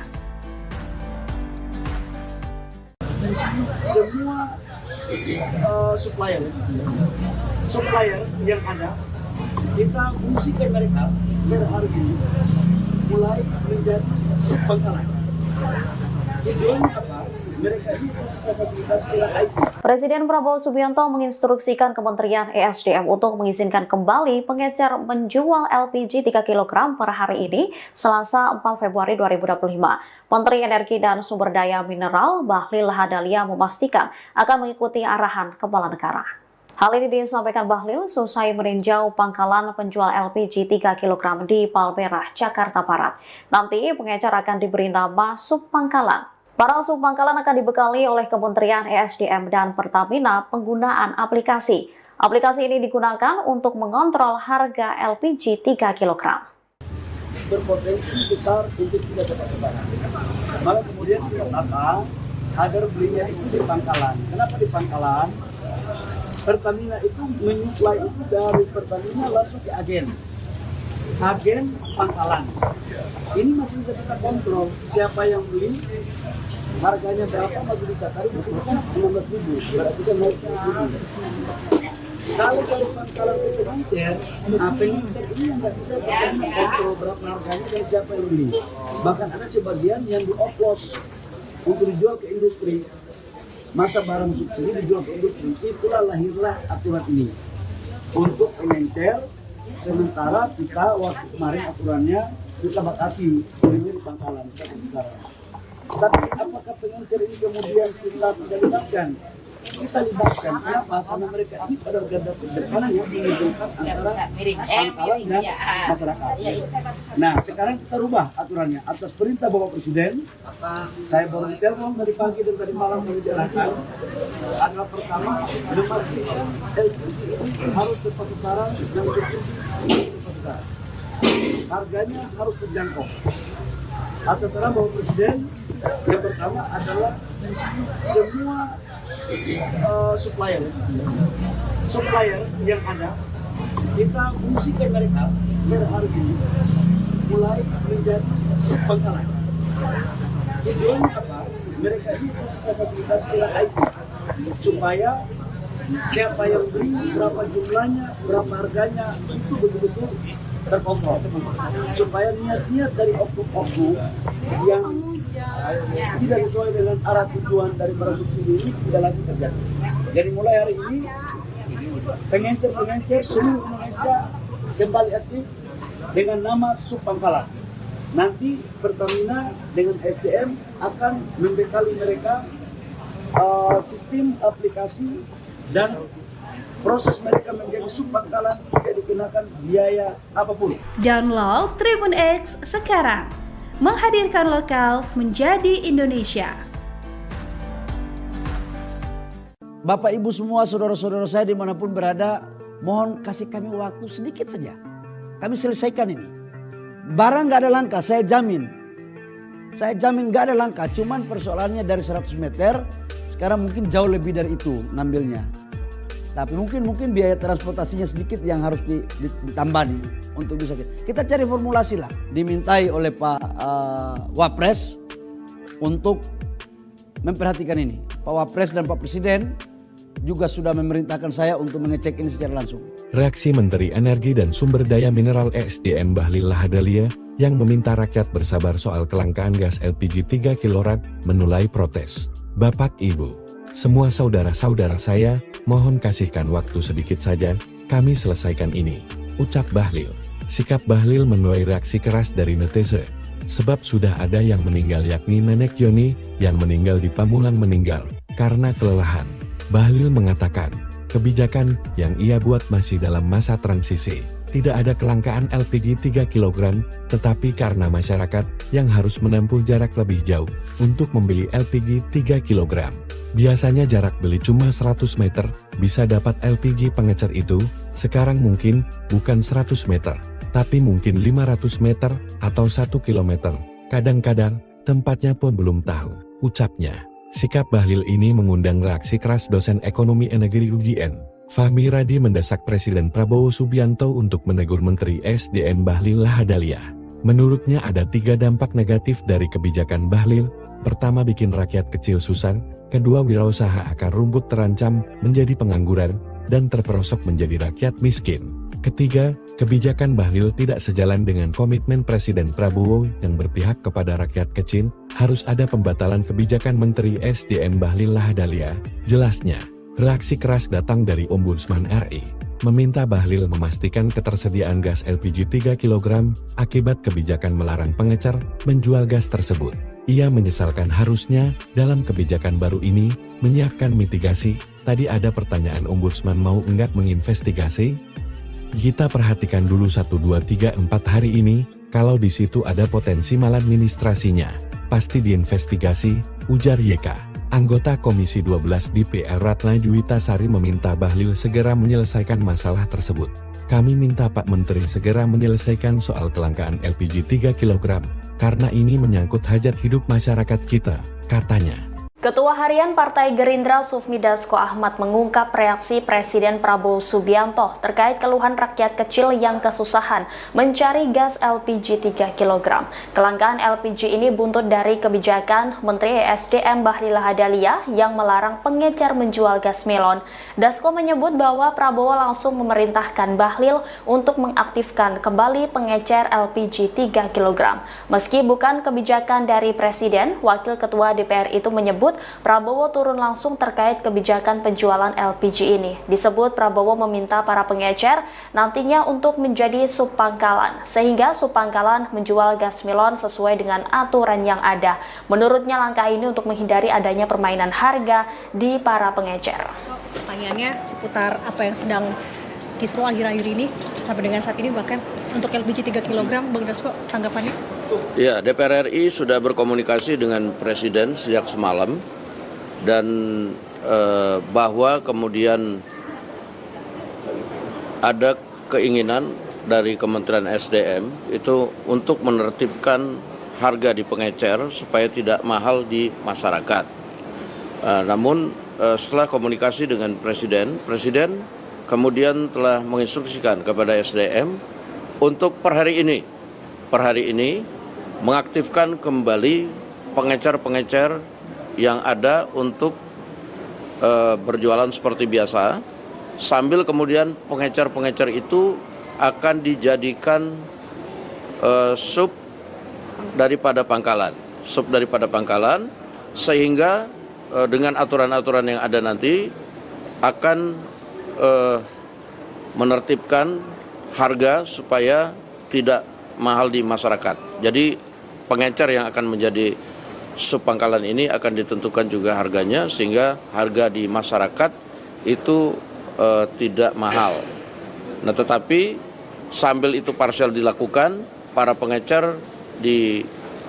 Semua supplier yang ada, kita fungsikan mereka per hari ini mulai menjadi subpangkalan. Tujuannya apa? Mereka ini fasilitas IT. Presiden Prabowo Subianto menginstruksikan Kementerian ESDM untuk mengizinkan kembali pengecer menjual LPG 3 kg per hari ini, Selasa 4 Februari 2025. Menteri Energi dan Sumber Daya Mineral Bahlil Lahadalia memastikan akan mengikuti arahan Kepala Negara. Hal ini disampaikan Bahlil selesai meninjau pangkalan penjual LPG 3 kg di Palmerah, Jakarta Barat. Nanti pengecer akan diberi nama subpangkalan. Para subpangkalan akan dibekali oleh Kementerian ESDM dan Pertamina penggunaan aplikasi. Aplikasi ini digunakan untuk mengontrol harga LPG 3 kg. Berpotensi besar untuk tidak dapat barang. Maka kemudian kita tata agar belinya itu di pangkalan. Kenapa di pangkalan? Pertamina itu menyuplai itu dari Pertamina langsung ke agen pangkalan. Ini masih bisa kita kontrol siapa yang beli, harganya berapa masih bisa. Tadi masih kan 16.000, berarti kan naik 10.000. Kalau dari pangkalan itu pengecer, pengecer ini yang nggak bisa kontrol berapa harganya dan siapa yang beli. Bahkan ada sebagian yang dioplos untuk dijual ke industri. Masa barang subsidi dijual ke industri, itulah lahirlah aturan ini untuk pengecer. Sementara kita waktu kemarin aturannya kita batasi belinya di pangkalan, kita bisa. Tapi apakah pengecer ini kemudian kita tidak libatkan? kita libatkan. Kenapa? Karena mereka ini pada garda terdepan yang menghubungkan antara Pangkalan dan masyarakat. Nah, sekarang kita rubah aturannya. Atas perintah Bapak Presiden, saya baru ditelepon dari pagi dan tadi malam baru diarahkan. Adalah pertama, memastikan LPG harus tepat sasaran dan subsidi tepat sasaran. Harganya harus terjangkau. Atas arahan Bapak Presiden, yang pertama adalah semua supplier yang ada, kita fungsikan mereka per hari ini mulai menjadi subpangkalan. Tujuannya apa? Mereka ini kita fasilitasi dengan IT supaya siapa yang beli, berapa jumlahnya, berapa harganya, itu betul-betul terkontrol, supaya niat-niat dari oknum-oknum yang tidak sesuai dengan arah tujuan dari para subsidi ini tidak lagi terjadi. Jadi mulai hari ini pengencer seluruh Indonesia kembali aktif dengan nama Subpangkalan. Nanti Pertamina dengan SDM akan membekali mereka sistem aplikasi dan proses mereka menjadi subpangkalan tidak dikenakan biaya apapun. Download Tribun X sekarang, menghadirkan lokal menjadi Indonesia. Bapak Ibu semua, saudara-saudara saya dimanapun berada, mohon kasih kami waktu sedikit saja. Kami selesaikan ini. Barang gak ada langka, saya jamin. Saya jamin gak ada langka, cuman persoalannya dari 100 meter, sekarang mungkin jauh lebih dari itu ngambilnya. Tapi mungkin biaya transportasinya sedikit yang harus ditambah nih untuk bisa kita cari formulasi lah. Dimintai oleh Pak Wapres untuk memperhatikan ini. Pak Wapres dan Pak Presiden juga sudah memerintahkan saya untuk mengecek ini secara langsung. Reaksi Menteri Energi dan Sumber Daya Mineral SDM Bahlil Lahadalia yang meminta rakyat bersabar soal kelangkaan gas LPG 3 kg menulai protes. Bapak Ibu, semua saudara-saudara saya, mohon kasihkan waktu sedikit saja, kami selesaikan ini, ucap Bahlil. Sikap Bahlil menuai reaksi keras dari netizen. Sebab sudah ada yang meninggal yakni Nenek Yoni yang meninggal di Pamulang meninggal karena kelelahan. Bahlil mengatakan, kebijakan yang ia buat masih dalam masa transisi. Tidak ada kelangkaan LPG 3 kg, tetapi karena masyarakat yang harus menempuh jarak lebih jauh untuk membeli LPG 3 kg. Biasanya jarak beli cuma 100 meter, bisa dapat LPG pengecer itu, sekarang mungkin bukan 100 meter, tapi mungkin 500 meter atau 1 kilometer. Kadang-kadang, tempatnya pun belum tahu, ucapnya. Sikap Bahlil ini mengundang reaksi keras dosen ekonomi negeri UGN. Fahmi Radi mendesak Presiden Prabowo Subianto untuk menegur Menteri SDM Bahlil Lahadalia. Menurutnya ada 3 dampak negatif dari kebijakan Bahlil. Pertama, bikin rakyat kecil susah. Kedua, wirausaha akar rumput terancam menjadi pengangguran dan terperosok menjadi rakyat miskin. Ketiga, kebijakan Bahlil tidak sejalan dengan komitmen Presiden Prabowo yang berpihak kepada rakyat kecil. Harus ada pembatalan kebijakan Menteri SDM Bahlil Lahadalia. Jelasnya, reaksi keras datang dari Ombudsman RI, meminta Bahlil memastikan ketersediaan gas LPG 3 kg akibat kebijakan melarang pengecer menjual gas tersebut. Ia menyesalkan harusnya dalam kebijakan baru ini menyiapkan mitigasi. Tadi ada pertanyaan Ombudsman mau enggak menginvestigasi? Kita perhatikan dulu 1, 2, 3, 4 hari ini, kalau di situ ada potensi maladministrasinya, pasti diinvestigasi, ujar YK. Anggota Komisi 12 DPR Ratna Juwita Sari meminta Bahlil segera menyelesaikan masalah tersebut. Kami minta Pak Menteri segera menyelesaikan soal kelangkaan LPG 3 kg, karena ini menyangkut hajat hidup masyarakat kita, katanya. Ketua Harian Partai Gerindra Sufmi Dasko Ahmad mengungkap reaksi Presiden Prabowo Subianto terkait keluhan rakyat kecil yang kesusahan mencari gas LPG 3 kg. Kelangkaan LPG ini buntut dari kebijakan Menteri ESDM Bahlil Lahadalia yang melarang pengecer menjual gas melon. Dasko menyebut bahwa Prabowo langsung memerintahkan Bahlil untuk mengaktifkan kembali pengecer LPG 3 kg. Meski bukan kebijakan dari Presiden, Wakil Ketua DPR itu menyebut menyebut Prabowo turun langsung terkait kebijakan penjualan LPG ini. Disebut Prabowo meminta para pengecer nantinya untuk menjadi subpangkalan, sehingga subpangkalan menjual gas melon sesuai dengan aturan yang ada. Menurutnya langkah ini untuk menghindari adanya permainan harga di para pengecer. Pertanyaannya seputar apa yang sedang kisruh akhir-akhir ini sampai dengan saat ini, bahkan untuk LPG 3 kg, Bang Dasko, tanggapannya? Ya, DPR RI sudah berkomunikasi dengan Presiden sejak semalam dan bahwa kemudian ada keinginan dari Kementerian SDM itu untuk menertibkan harga di pengecer supaya tidak mahal di masyarakat. Namun setelah komunikasi dengan Presiden kemudian telah menginstruksikan kepada SDM untuk per hari ini mengaktifkan kembali pengecer-pengecer yang ada untuk berjualan seperti biasa, sambil kemudian pengecer-pengecer itu akan dijadikan sub daripada pangkalan, sehingga dengan aturan-aturan yang ada nanti akan menertibkan harga supaya tidak mahal di masyarakat. Jadi pengecer yang akan menjadi subpangkalan ini akan ditentukan juga harganya sehingga harga di masyarakat itu tidak mahal. Nah, tetapi sambil itu parsial dilakukan, para pengecer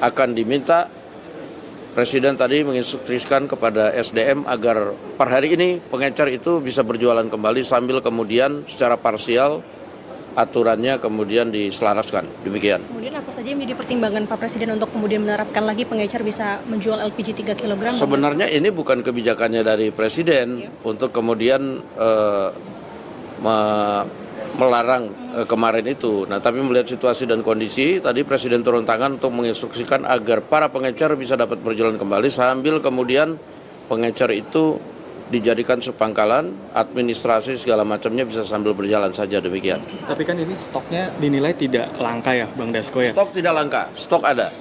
akan diminta. Presiden tadi menginstruksikan kepada SDM agar per hari ini pengecer itu bisa berjualan kembali sambil kemudian secara parsial aturannya kemudian diselaraskan. Demikian. Kemudian apa saja yang menjadi pertimbangan Pak Presiden untuk kemudian menerapkan lagi pengecer bisa menjual LPG 3 kg? Sebenarnya ini bukan kebijakannya dari Presiden untuk kemudian melarang kemarin itu. Nah, tapi melihat situasi dan kondisi, tadi Presiden turun tangan untuk menginstruksikan agar para pengecer bisa dapat berjalan kembali sambil kemudian pengecer itu dijadikan subpangkalan, administrasi segala macamnya bisa sambil berjalan saja, demikian. Tapi kan ini stoknya dinilai tidak langka ya, Bang Dasko ya? Stok tidak langka, stok ada.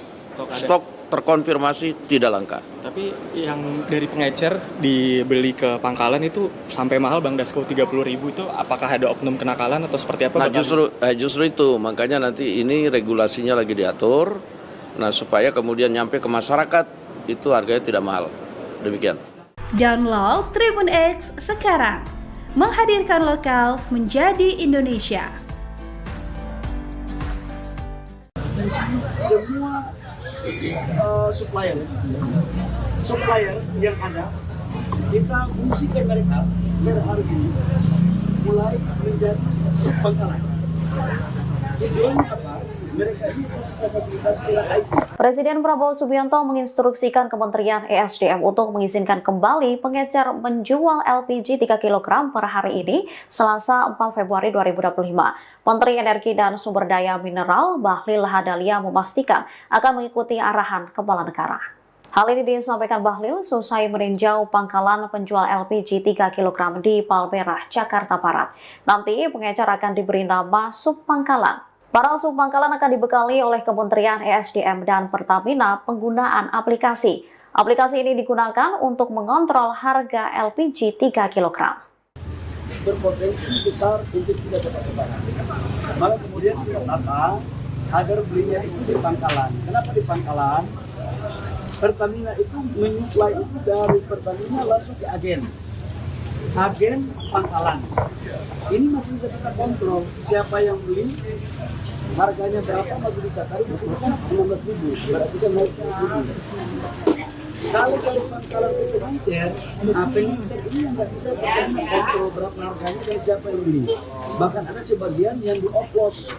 Stok terkonfirmasi tidak langka. Tapi yang dari pengecer dibeli ke pangkalan itu sampai mahal, Bang Dasko, 30.000 itu apakah ada oknum kenakalan atau seperti apa? Nah, justru itu, makanya nanti ini regulasinya lagi diatur, nah supaya kemudian nyampe ke masyarakat itu harganya tidak mahal. Demikian. Download Tribun X sekarang, menghadirkan lokal menjadi Indonesia. Semua supplier yang ada, kita fungsikan mereka per hari ini mulai menjadi subpangkalan. Tujuannya apa? Mereka ini kita fasilitasi IT. Presiden Prabowo Subianto menginstruksikan Kementerian ESDM untuk mengizinkan kembali pengecer menjual LPG 3 kg per hari ini, Selasa 4 Februari 2025. Menteri Energi dan Sumber Daya Mineral Bahlil Lahadalia memastikan akan mengikuti arahan Kepala Negara. Hal ini disampaikan Bahlil selesai meninjau pangkalan penjual LPG 3 kg di Palmerah, Jakarta Barat. Nanti pengecer akan diberi nama subpangkalan. Para subpangkalan akan dibekali oleh Kementerian ESDM dan Pertamina penggunaan aplikasi. Aplikasi ini digunakan untuk mengontrol harga LPG 3 kg. Berpotensi besar untuk tidak dapat barang. Maka kemudian kita tata agar belinya itu di pangkalan. Kenapa di pangkalan? Pertamina itu menyuplai itu dari Pertamina langsung ke agen pangkalan. Ini masih bisa kita kontrol siapa yang beli, harganya berapa masih bisa. Tadi disebutkan 16.000, berarti kan naik 10.000. Kalau dari pangkalan ke pengecer, pengecer ini yang nggak bisa kontrol berapa harganya dan siapa yang beli. Bahkan ada sebagian yang dioplos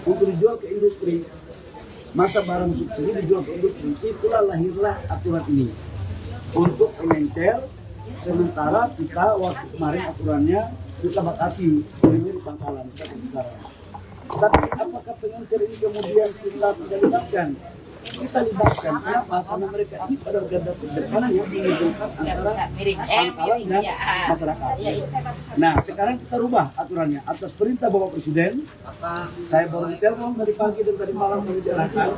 untuk dijual ke industri. Masa barang subsidi dijual ke industri. Itulah lahirlah aturan ini untuk pengecer. Sementara kita waktu kemarin aturannya kita batasi belinya di pangkalan. Tapi apakah pengecer ini kemudian kita tidak libatkan? kita libatkan. Kenapa? Karena mereka ini pada garda terdepan yang menghubungkan antara pangkalan dan masyarakat. Nah, sekarang kita rubah aturannya atas perintah Bapak Presiden. Saya baru ditelepon tadi pagi dan tadi malam menjelaskan.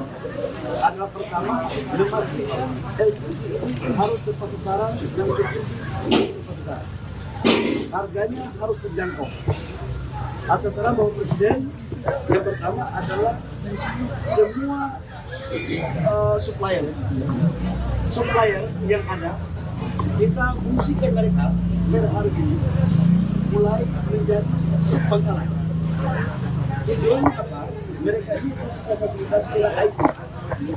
Adalah pertama, memastikan LPG harus tepat sasaran dan subsidi tepat sasaran. Harganya harus terjangkau. Atas arahan Bapak Presiden, yang pertama adalah semua supplier yang ada, kita fungsikan mereka per hari ini mulai menjadi subpangkalan. Tujuannya apa? Mereka ini kita fasilitasi dengan IT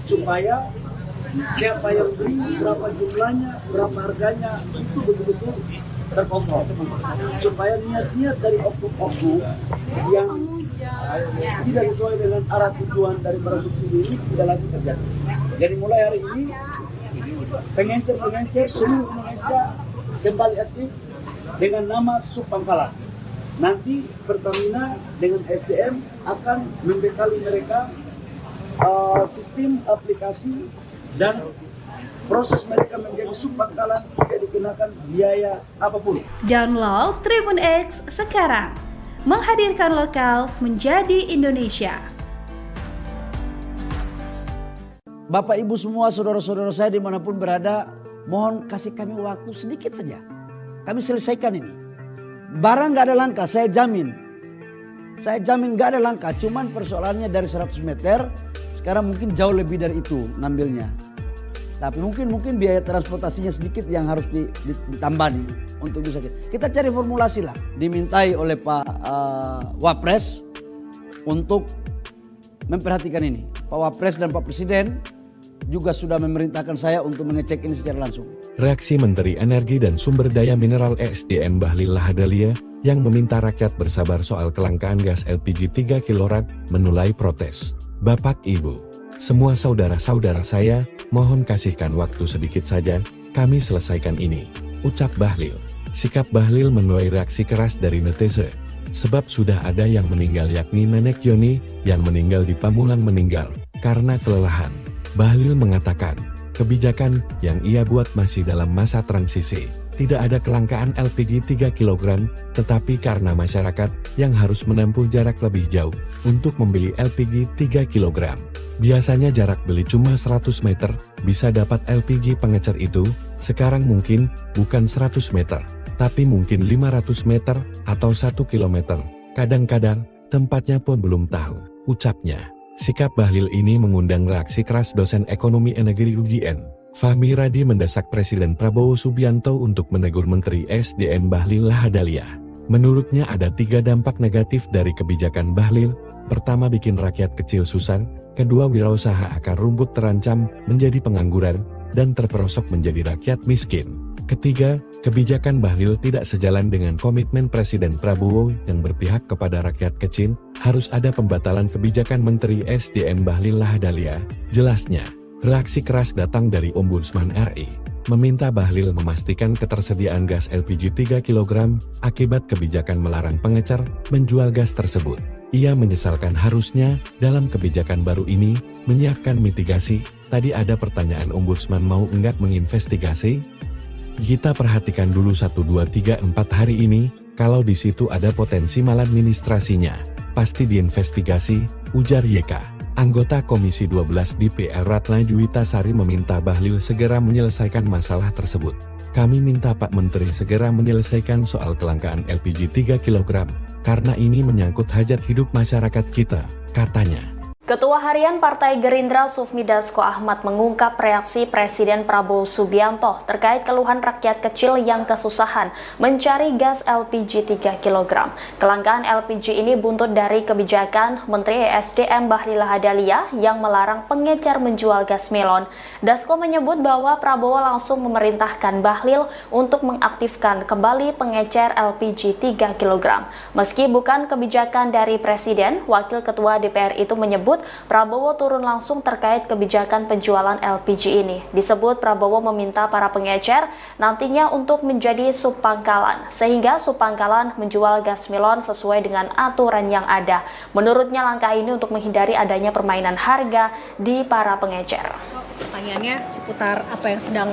supaya siapa yang beli, berapa jumlahnya, berapa harganya, itu betul-betul terkontrol, supaya niat-niat dari oknum-oknum yang tidak sesuai dengan arah tujuan dari para subsidi ini tidak lagi terjadi. Jadi mulai hari ini pengencer-pengencer seluruh Indonesia kembali aktif dengan nama subpangkalan. Nanti Pertamina dengan SDM akan membekali mereka sistem aplikasi dan proses mereka menjadi subpangkalan tidak dikenakan biaya apapun. Download Tribun X sekarang, menghadirkan lokal menjadi Indonesia. Bapak Ibu semua, saudara-saudara saya dimanapun berada, mohon kasih kami waktu sedikit saja. Kami selesaikan ini. Barang nggak ada langka, saya jamin. Saya jamin nggak ada langka, cuman persoalannya dari 100 meter, sekarang mungkin jauh lebih dari itu ngambilnya. Tapi mungkin biaya transportasinya sedikit yang harus ditambah nih untuk bisa kita cari formulasi lah. Dimintai oleh Pak Wapres untuk memperhatikan ini. Pak Wapres dan Pak Presiden juga sudah memerintahkan saya untuk mengecek ini secara langsung. Reaksi Menteri Energi dan Sumber Daya Mineral (ESDM) Bahlil Lahadalia yang meminta rakyat bersabar soal kelangkaan gas LPG 3 kg menulai protes. Bapak Ibu, semua saudara-saudara saya, mohon kasihkan waktu sedikit saja, kami selesaikan ini, ucap Bahlil. Sikap Bahlil menuai reaksi keras dari netizen, sebab sudah ada yang meninggal yakni Nenek Yoni, yang meninggal di Pamulang meninggal, karena kelelahan. Bahlil mengatakan, kebijakan yang ia buat masih dalam masa transisi. Tidak ada kelangkaan LPG 3 kg, tetapi karena masyarakat yang harus menempuh jarak lebih jauh untuk membeli LPG 3 kg. Biasanya jarak beli cuma 100 meter, bisa dapat LPG pengecer itu, sekarang mungkin bukan 100 meter, tapi mungkin 500 meter atau 1 kilometer. Kadang-kadang, tempatnya pun belum tahu, ucapnya. Sikap Bahlil ini mengundang reaksi keras dosen ekonomi negeri UGN. Fahmi Radi mendesak Presiden Prabowo Subianto untuk menegur Menteri SDM Bahlil Lahadalia. Menurutnya ada 3 dampak negatif dari kebijakan Bahlil. Pertama, bikin rakyat kecil susah. Kedua, wirausaha akar rumput terancam menjadi pengangguran dan terperosok menjadi rakyat miskin. Ketiga, kebijakan Bahlil tidak sejalan dengan komitmen Presiden Prabowo yang berpihak kepada rakyat kecil. Harus ada pembatalan kebijakan Menteri SDM Bahlil Lahadalia. Jelasnya, reaksi keras datang dari Ombudsman RI, meminta Bahlil memastikan ketersediaan gas LPG 3 kg akibat kebijakan melarang pengecer menjual gas tersebut. Ia menyesalkan harusnya dalam kebijakan baru ini menyiapkan mitigasi. Tadi ada pertanyaan Ombudsman mau enggak menginvestigasi? Kita perhatikan dulu 1, 2, 3, 4 hari ini, kalau di situ ada potensi maladministrasinya, pasti diinvestigasi, ujar YK. Anggota Komisi 12 DPR Ratna Juwita Sari meminta Bahlil segera menyelesaikan masalah tersebut. Kami minta Pak Menteri segera menyelesaikan soal kelangkaan LPG 3 kg, karena ini menyangkut hajat hidup masyarakat kita, katanya. Ketua Harian Partai Gerindra Sufmi Dasko Ahmad mengungkap reaksi Presiden Prabowo Subianto terkait keluhan rakyat kecil yang kesusahan mencari gas LPG 3 kg. Kelangkaan LPG ini buntut dari kebijakan Menteri ESDM Bahlil Lahadalia yang melarang pengecer menjual gas melon. Dasko menyebut bahwa Prabowo langsung memerintahkan Bahlil untuk mengaktifkan kembali pengecer LPG 3 kg. Meski bukan kebijakan dari Presiden, Wakil Ketua DPR itu menyebut menyebut Prabowo turun langsung terkait kebijakan penjualan LPG ini. Disebut Prabowo meminta para pengecer nantinya untuk menjadi subpangkalan, sehingga subpangkalan menjual gas melon sesuai dengan aturan yang ada. Menurutnya langkah ini untuk menghindari adanya permainan harga di para pengecer. Pertanyaannya seputar apa yang sedang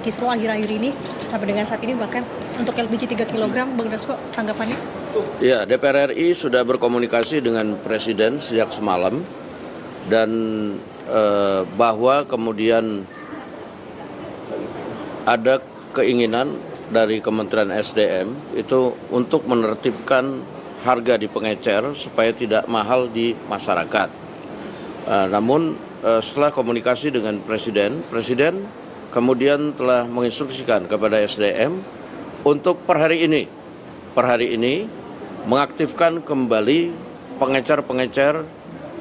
kisruh akhir-akhir ini sampai dengan saat ini, bahkan untuk LPG 3 kg, Bang Dasko, tanggapannya? Ya, DPR RI sudah berkomunikasi dengan Presiden sejak semalam dan bahwa kemudian ada keinginan dari Kementerian SDM itu untuk menertibkan harga di pengecer supaya tidak mahal di masyarakat. Namun setelah komunikasi dengan Presiden kemudian telah menginstruksikan kepada SDM untuk per hari ini mengaktifkan kembali pengecer-pengecer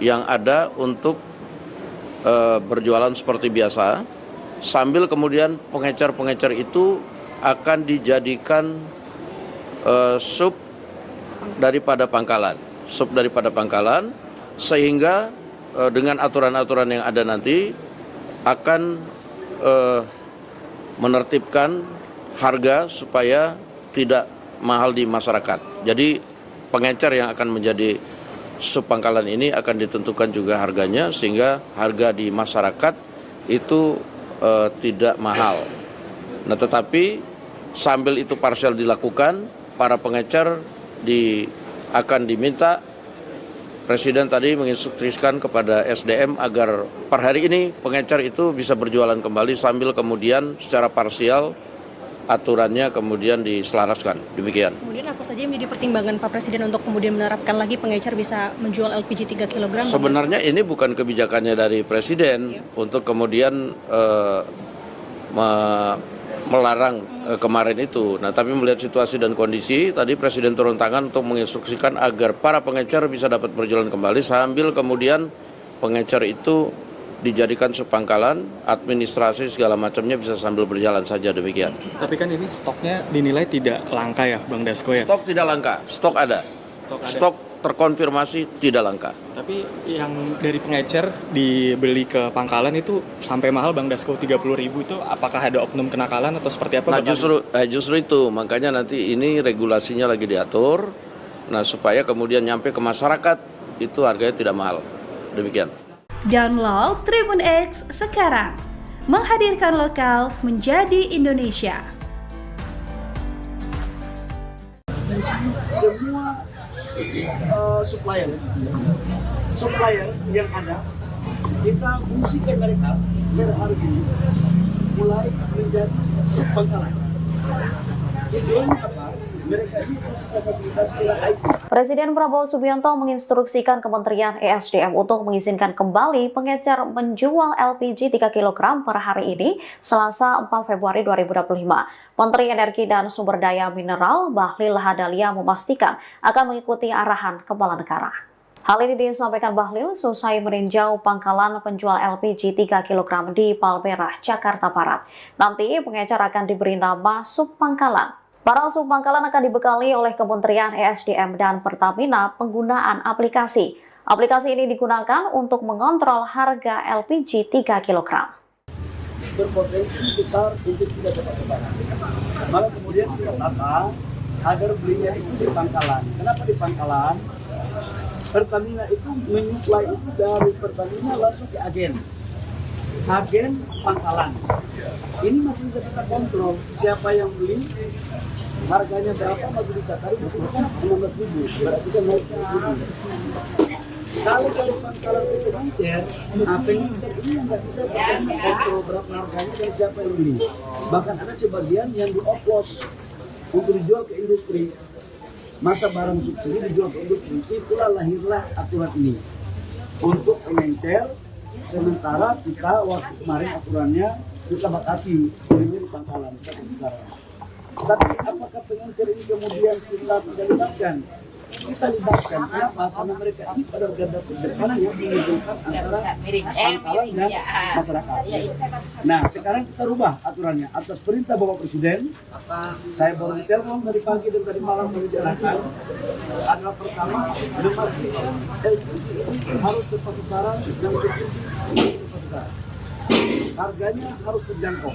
yang ada untuk berjualan seperti biasa, sambil kemudian pengecer-pengecer itu akan dijadikan sub daripada pangkalan, sehingga dengan aturan-aturan yang ada nanti akan menertibkan harga supaya tidak mahal di masyarakat. Jadi pengecer yang akan menjadi subpangkalan ini akan ditentukan juga harganya sehingga harga di masyarakat itu tidak mahal. Nah, tetapi sambil itu parsial dilakukan, para pengecer akan diminta. Presiden tadi menginstruksikan kepada SDM agar per hari ini pengecer itu bisa berjualan kembali sambil kemudian secara parsial aturannya kemudian diselaraskan. Demikian. Kemudian apa saja yang menjadi pertimbangan Pak Presiden untuk kemudian menerapkan lagi pengecer bisa menjual LPG 3 kg? Sebenarnya ini bukan kebijakannya dari Presiden untuk kemudian melarang kemarin itu. Nah, tapi melihat situasi dan kondisi, tadi Presiden turun tangan untuk menginstruksikan agar para pengecer bisa dapat berjalan kembali sambil kemudian pengecer itu dijadikan subpangkalan, administrasi segala macamnya bisa sambil berjalan saja, demikian. Tapi kan ini stoknya dinilai tidak langka ya, Bang Dasko ya? Stok tidak langka, stok ada. Stok terkonfirmasi tidak langka. Tapi yang dari pengecer dibeli ke pangkalan itu sampai mahal, Bang Dasko, 30.000 itu apakah ada oknum kenakalan atau seperti apa? Nah, justru itu, makanya nanti ini regulasinya lagi diatur, nah supaya kemudian nyampe ke masyarakat itu harganya tidak mahal. Demikian. Download Tribun X sekarang, menghadirkan lokal menjadi Indonesia. Semua supplier yang ada, kita fungsikan mereka per hari ini mulai menjadi subpangkalan. Tujuannya apa? Mereka ini fasilitas IT. Presiden Prabowo Subianto menginstruksikan Kementerian ESDM untuk mengizinkan kembali pengecer menjual LPG 3 kg per hari ini, Selasa 4 Februari 2025. Menteri Energi dan Sumber Daya Mineral Bahlil Lahadalia memastikan akan mengikuti arahan Kepala Negara. Hal ini disampaikan Bahlil selesai meninjau pangkalan penjual LPG 3 kg di Palmerah, Jakarta Barat. Nanti pengecer akan diberi nama subpangkalan. Para subpangkalan akan dibekali oleh Kementerian ESDM dan Pertamina penggunaan aplikasi. Aplikasi ini digunakan untuk mengontrol harga LPG 3 kg. Berpotensi besar untuk tidak dapat barang. Maka kemudian kita tata agar belinya itu di pangkalan. Kenapa di pangkalan? Pertamina itu menyuplai itu dari Pertamina langsung ke agen pangkalan. Ini masih bisa kita kontrol siapa yang beli, harganya berapa masih bisa. Tadi disebutkan 16.000, berarti kan naik 10.000. Kalau dari pangkalan ke pengecer, pengecer ini yang nggak bisa kontrol berapa harganya dan siapa yang beli. Bahkan ada sebagian yang dioplos untuk dijual ke industri. Masa barang subsidi dijual ke industri. Itulah lahirlah aturan ini untuk pengecer. Sementara kita waktu kemarin aturannya kita batasi belinya di pangkalan. Tapi apakah pengecer ini kemudian sudah tidak dilakukan? kita libatkan. Kenapa? Karena mereka ini pada garda terdepan yang menghubungkan antara Pangkalan dan masyarakat. Nah, sekarang kita rubah aturannya. Atas perintah Bapak Presiden, saya baru ditelepon dari pagi dan tadi malam menjelaskan adalah pertama, memastikan LPG harus tepat sasaran dan subsidi tepat sasaran. Harganya harus terjangkau.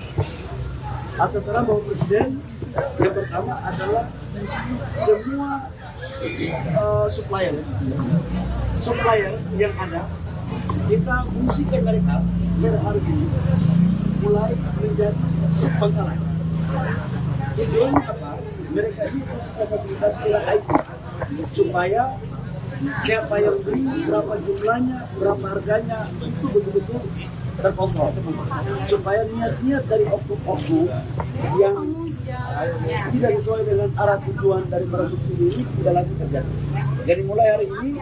Atas arahan Bapak Presiden, yang pertama adalah semua supplier yang ada, kita fungsikan mereka per hari ini mulai menjadi subpangkalan. Tujuannya apa? Mereka ini kita fasilitasi dengan IT supaya siapa yang beli, berapa jumlahnya, berapa harganya, itu betul-betul terkontrol, supaya niat-niat dari oknum-oknum yang tidak sesuai dengan arah tujuan dari para subsidi ini tidak lagi terjadi. Jadi mulai hari ini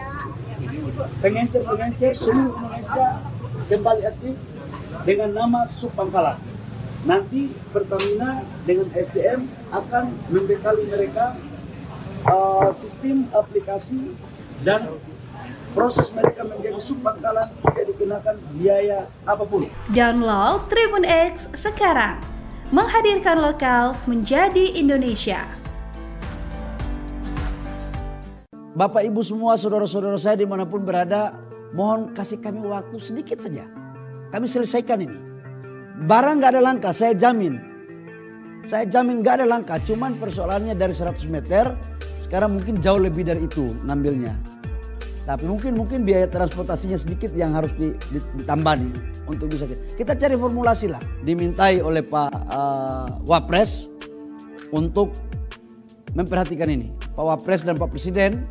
pengencer-pengencer seluruh Indonesia kembali aktif dengan nama Subpangkalan. Nanti Pertamina dengan SDM akan membekali mereka sistem aplikasi dan proses mereka menjadi subpangkalan tidak dikenakan biaya apapun. Download Tribun X sekarang, menghadirkan lokal menjadi Indonesia. Bapak Ibu semua, saudara-saudara saya dimanapun berada, mohon kasih kami waktu sedikit saja. Kami selesaikan ini. Barang nggak ada langka, saya jamin. Saya jamin nggak ada langka, cuman persoalannya dari 100 meter, sekarang mungkin jauh lebih dari itu ngambilnya. Tapi mungkin biaya transportasinya sedikit yang harus ditambah nih untuk bisa kita cari formulasi lah. Dimintai oleh Pak Wapres untuk memperhatikan ini. Pak Wapres dan Pak Presiden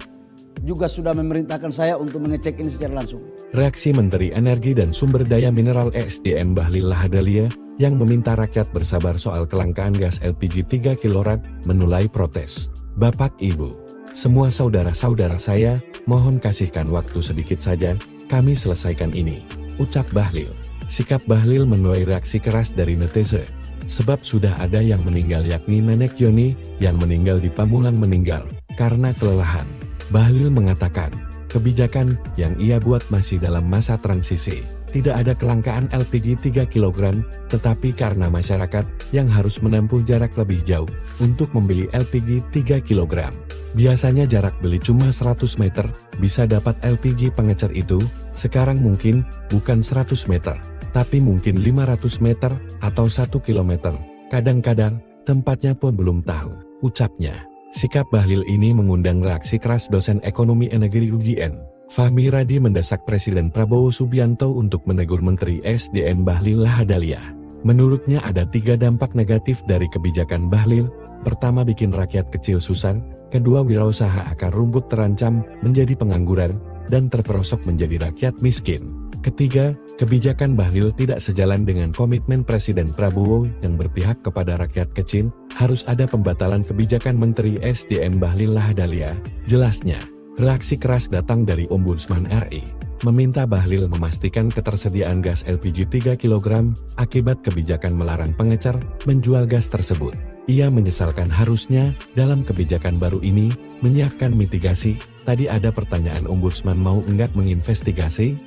juga sudah memerintahkan saya untuk mengecek ini secara langsung. Reaksi Menteri Energi dan Sumber Daya Mineral SDM Bahlil Lahadalia yang meminta rakyat bersabar soal kelangkaan gas LPG 3 kg menulai protes. Bapak Ibu, semua saudara-saudara saya, mohon kasihkan waktu sedikit saja, kami selesaikan ini, ucap Bahlil. Sikap Bahlil menuai reaksi keras dari netizen, sebab sudah ada yang meninggal yakni Nenek Yoni yang meninggal di Pamulang meninggal karena kelelahan. Bahlil mengatakan, kebijakan yang ia buat masih dalam masa transisi. Tidak ada kelangkaan LPG 3 kg, tetapi karena masyarakat yang harus menempuh jarak lebih jauh untuk membeli LPG 3 kg. Biasanya jarak beli cuma 100 meter, bisa dapat LPG pengecer itu, sekarang mungkin bukan 100 meter, tapi mungkin 500 meter atau 1 km. Kadang-kadang, tempatnya pun belum tahu, ucapnya. Sikap Bahlil ini mengundang reaksi keras dosen ekonomi negeri UGN. Fahmi Radi mendesak Presiden Prabowo Subianto untuk menegur Menteri SDM Bahlil Lahadalia. Menurutnya ada 3 dampak negatif dari kebijakan Bahlil. Pertama, bikin rakyat kecil susah. Kedua, wirausaha akar rumput terancam menjadi pengangguran dan terperosok menjadi rakyat miskin. Ketiga, kebijakan Bahlil tidak sejalan dengan komitmen Presiden Prabowo yang berpihak kepada rakyat kecil. Harus ada pembatalan kebijakan Menteri SDM Bahlil Lahadalia. Jelasnya, reaksi keras datang dari Ombudsman RI, meminta Bahlil memastikan ketersediaan gas LPG 3 kg akibat kebijakan melarang pengecer menjual gas tersebut. Ia menyesalkan harusnya dalam kebijakan baru ini menyiapkan mitigasi. Tadi ada pertanyaan Ombudsman mau enggak menginvestigasi?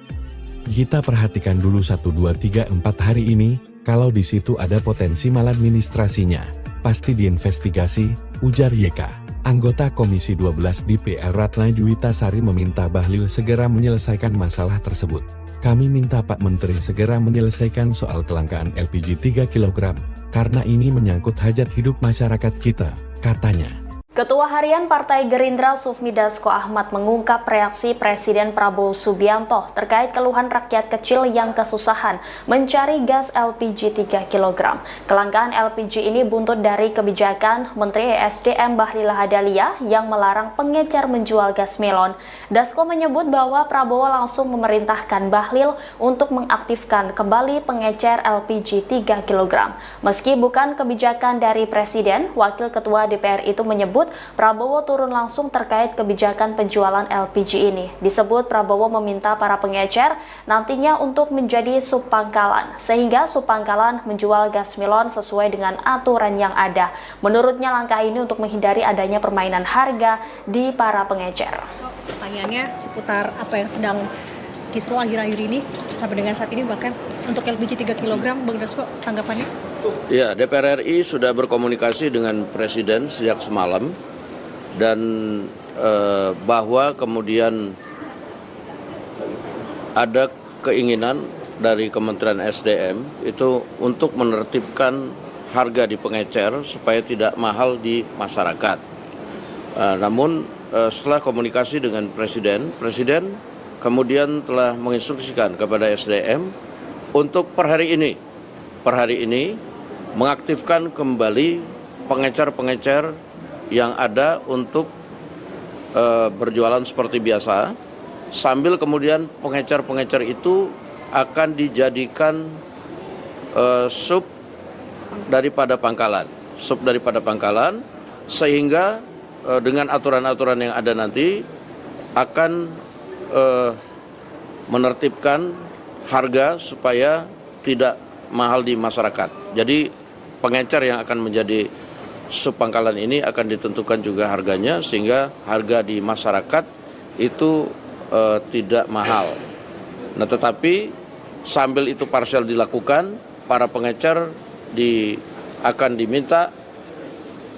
Kita perhatikan dulu 1, 2, 3, 4 hari ini, kalau di situ ada potensi maladministrasinya, pasti diinvestigasi, ujar YK. Anggota Komisi 12 DPR Ratna Juwita Sari meminta Bahlil segera menyelesaikan masalah tersebut. Kami minta Pak Menteri segera menyelesaikan soal kelangkaan LPG 3 kg, karena ini menyangkut hajat hidup masyarakat kita, katanya. Ketua Harian Partai Gerindra Sufmi Dasko Ahmad mengungkap reaksi Presiden Prabowo Subianto terkait keluhan rakyat kecil yang kesusahan mencari gas LPG 3 kg. Kelangkaan LPG ini buntut dari kebijakan Menteri ESDM Bahlil Lahadalia yang melarang pengecer menjual gas melon. Dasko menyebut bahwa Prabowo langsung memerintahkan Bahlil untuk mengaktifkan kembali pengecer LPG 3 kg. Meski bukan kebijakan dari Presiden, Wakil Ketua DPR itu menyebut Prabowo turun langsung terkait kebijakan penjualan LPG ini. Disebut Prabowo meminta para pengecer nantinya untuk menjadi subpangkalan, sehingga subpangkalan menjual gas melon sesuai dengan aturan yang ada. Menurutnya langkah ini untuk menghindari adanya permainan harga di para pengecer. Pertanyaannya seputar apa yang sedang kisruh akhir-akhir ini sampai dengan saat ini, bahkan untuk LPG 3 kg, Bang Dasko, tanggapannya? Ya, DPR RI sudah berkomunikasi dengan Presiden sejak semalam dan bahwa kemudian ada keinginan dari Kementerian SDM itu untuk menertibkan harga di pengecer supaya tidak mahal di masyarakat. Namun setelah komunikasi dengan Presiden kemudian telah menginstruksikan kepada SDM untuk per hari ini mengaktifkan kembali pengecer-pengecer yang ada untuk berjualan seperti biasa, sambil kemudian pengecer-pengecer itu akan dijadikan sub daripada pangkalan, sehingga dengan aturan-aturan yang ada nanti akan menertibkan harga supaya tidak mahal di masyarakat. Jadi pengecer yang akan menjadi subpangkalan ini akan ditentukan juga harganya sehingga harga di masyarakat itu tidak mahal. Nah, tetapi sambil itu parsial dilakukan, para pengecer akan diminta,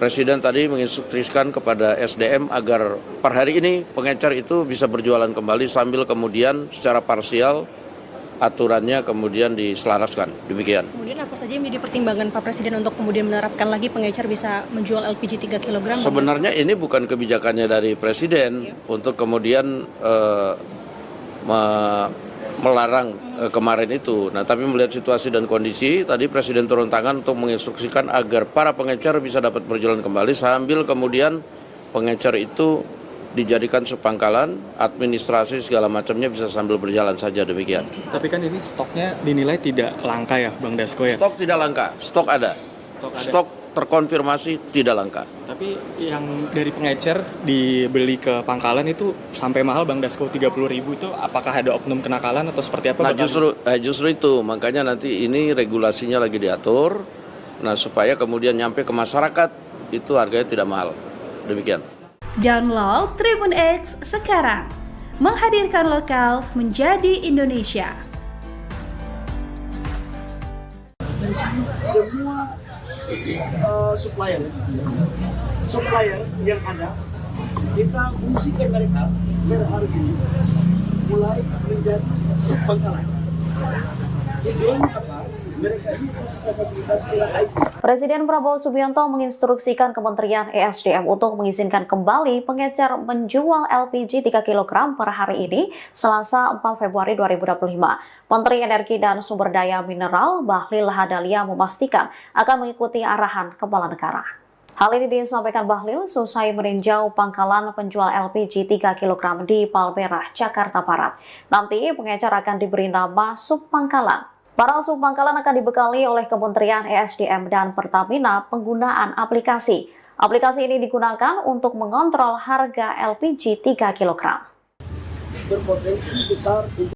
Presiden tadi menginstruksikan kepada SDM agar per hari ini pengecer itu bisa berjualan kembali sambil kemudian secara parsial aturannya kemudian diselaraskan. Demikian. Kemudian apa saja yang menjadi pertimbangan Pak Presiden untuk kemudian menerapkan lagi pengecer bisa menjual LPG 3 kg? Sebenarnya ini bukan kebijakannya dari Presiden untuk kemudian melarang kemarin itu. Nah, tapi melihat situasi dan kondisi, tadi Presiden turun tangan untuk menginstruksikan agar para pengecer bisa dapat berjalan kembali sambil kemudian pengecer itu dijadikan subpangkalan, administrasi segala macamnya bisa sambil berjalan saja, demikian. Tapi kan ini stoknya dinilai tidak langka ya, Bang Dasko ya? Stok tidak langka, stok ada. Stok terkonfirmasi tidak langka. Tapi yang dari pengecer dibeli ke pangkalan itu sampai mahal, Bang Dasko, 30.000 itu apakah ada oknum kenakalan atau seperti apa? Nah, justru itu, makanya nanti ini regulasinya lagi diatur, nah supaya kemudian nyampe ke masyarakat itu harganya tidak mahal. Demikian. Download Tribun X sekarang, menghadirkan lokal menjadi Indonesia. Semua supplier yang ada, kita fungsikan mereka per hari ini mulai menjadi subpangkalan. Tujuannya apa? Mereka ini kita fasilitasi IT. Presiden Prabowo Subianto menginstruksikan Kementerian ESDM untuk mengizinkan kembali pengecer menjual LPG 3 kg per hari ini, Selasa 4 Februari 2025. Menteri Energi dan Sumber Daya Mineral Bahlil Lahadalia memastikan akan mengikuti arahan Kepala Negara. Hal ini disampaikan Bahlil selesai meninjau pangkalan penjual LPG 3 kg di Palmerah, Jakarta Barat. Nanti pengecer akan diberi nama subpangkalan. Para subpangkalan akan dibekali oleh Kementerian ESDM dan Pertamina penggunaan aplikasi. Aplikasi ini digunakan untuk mengontrol harga LPG 3 kg. Berpotensi besar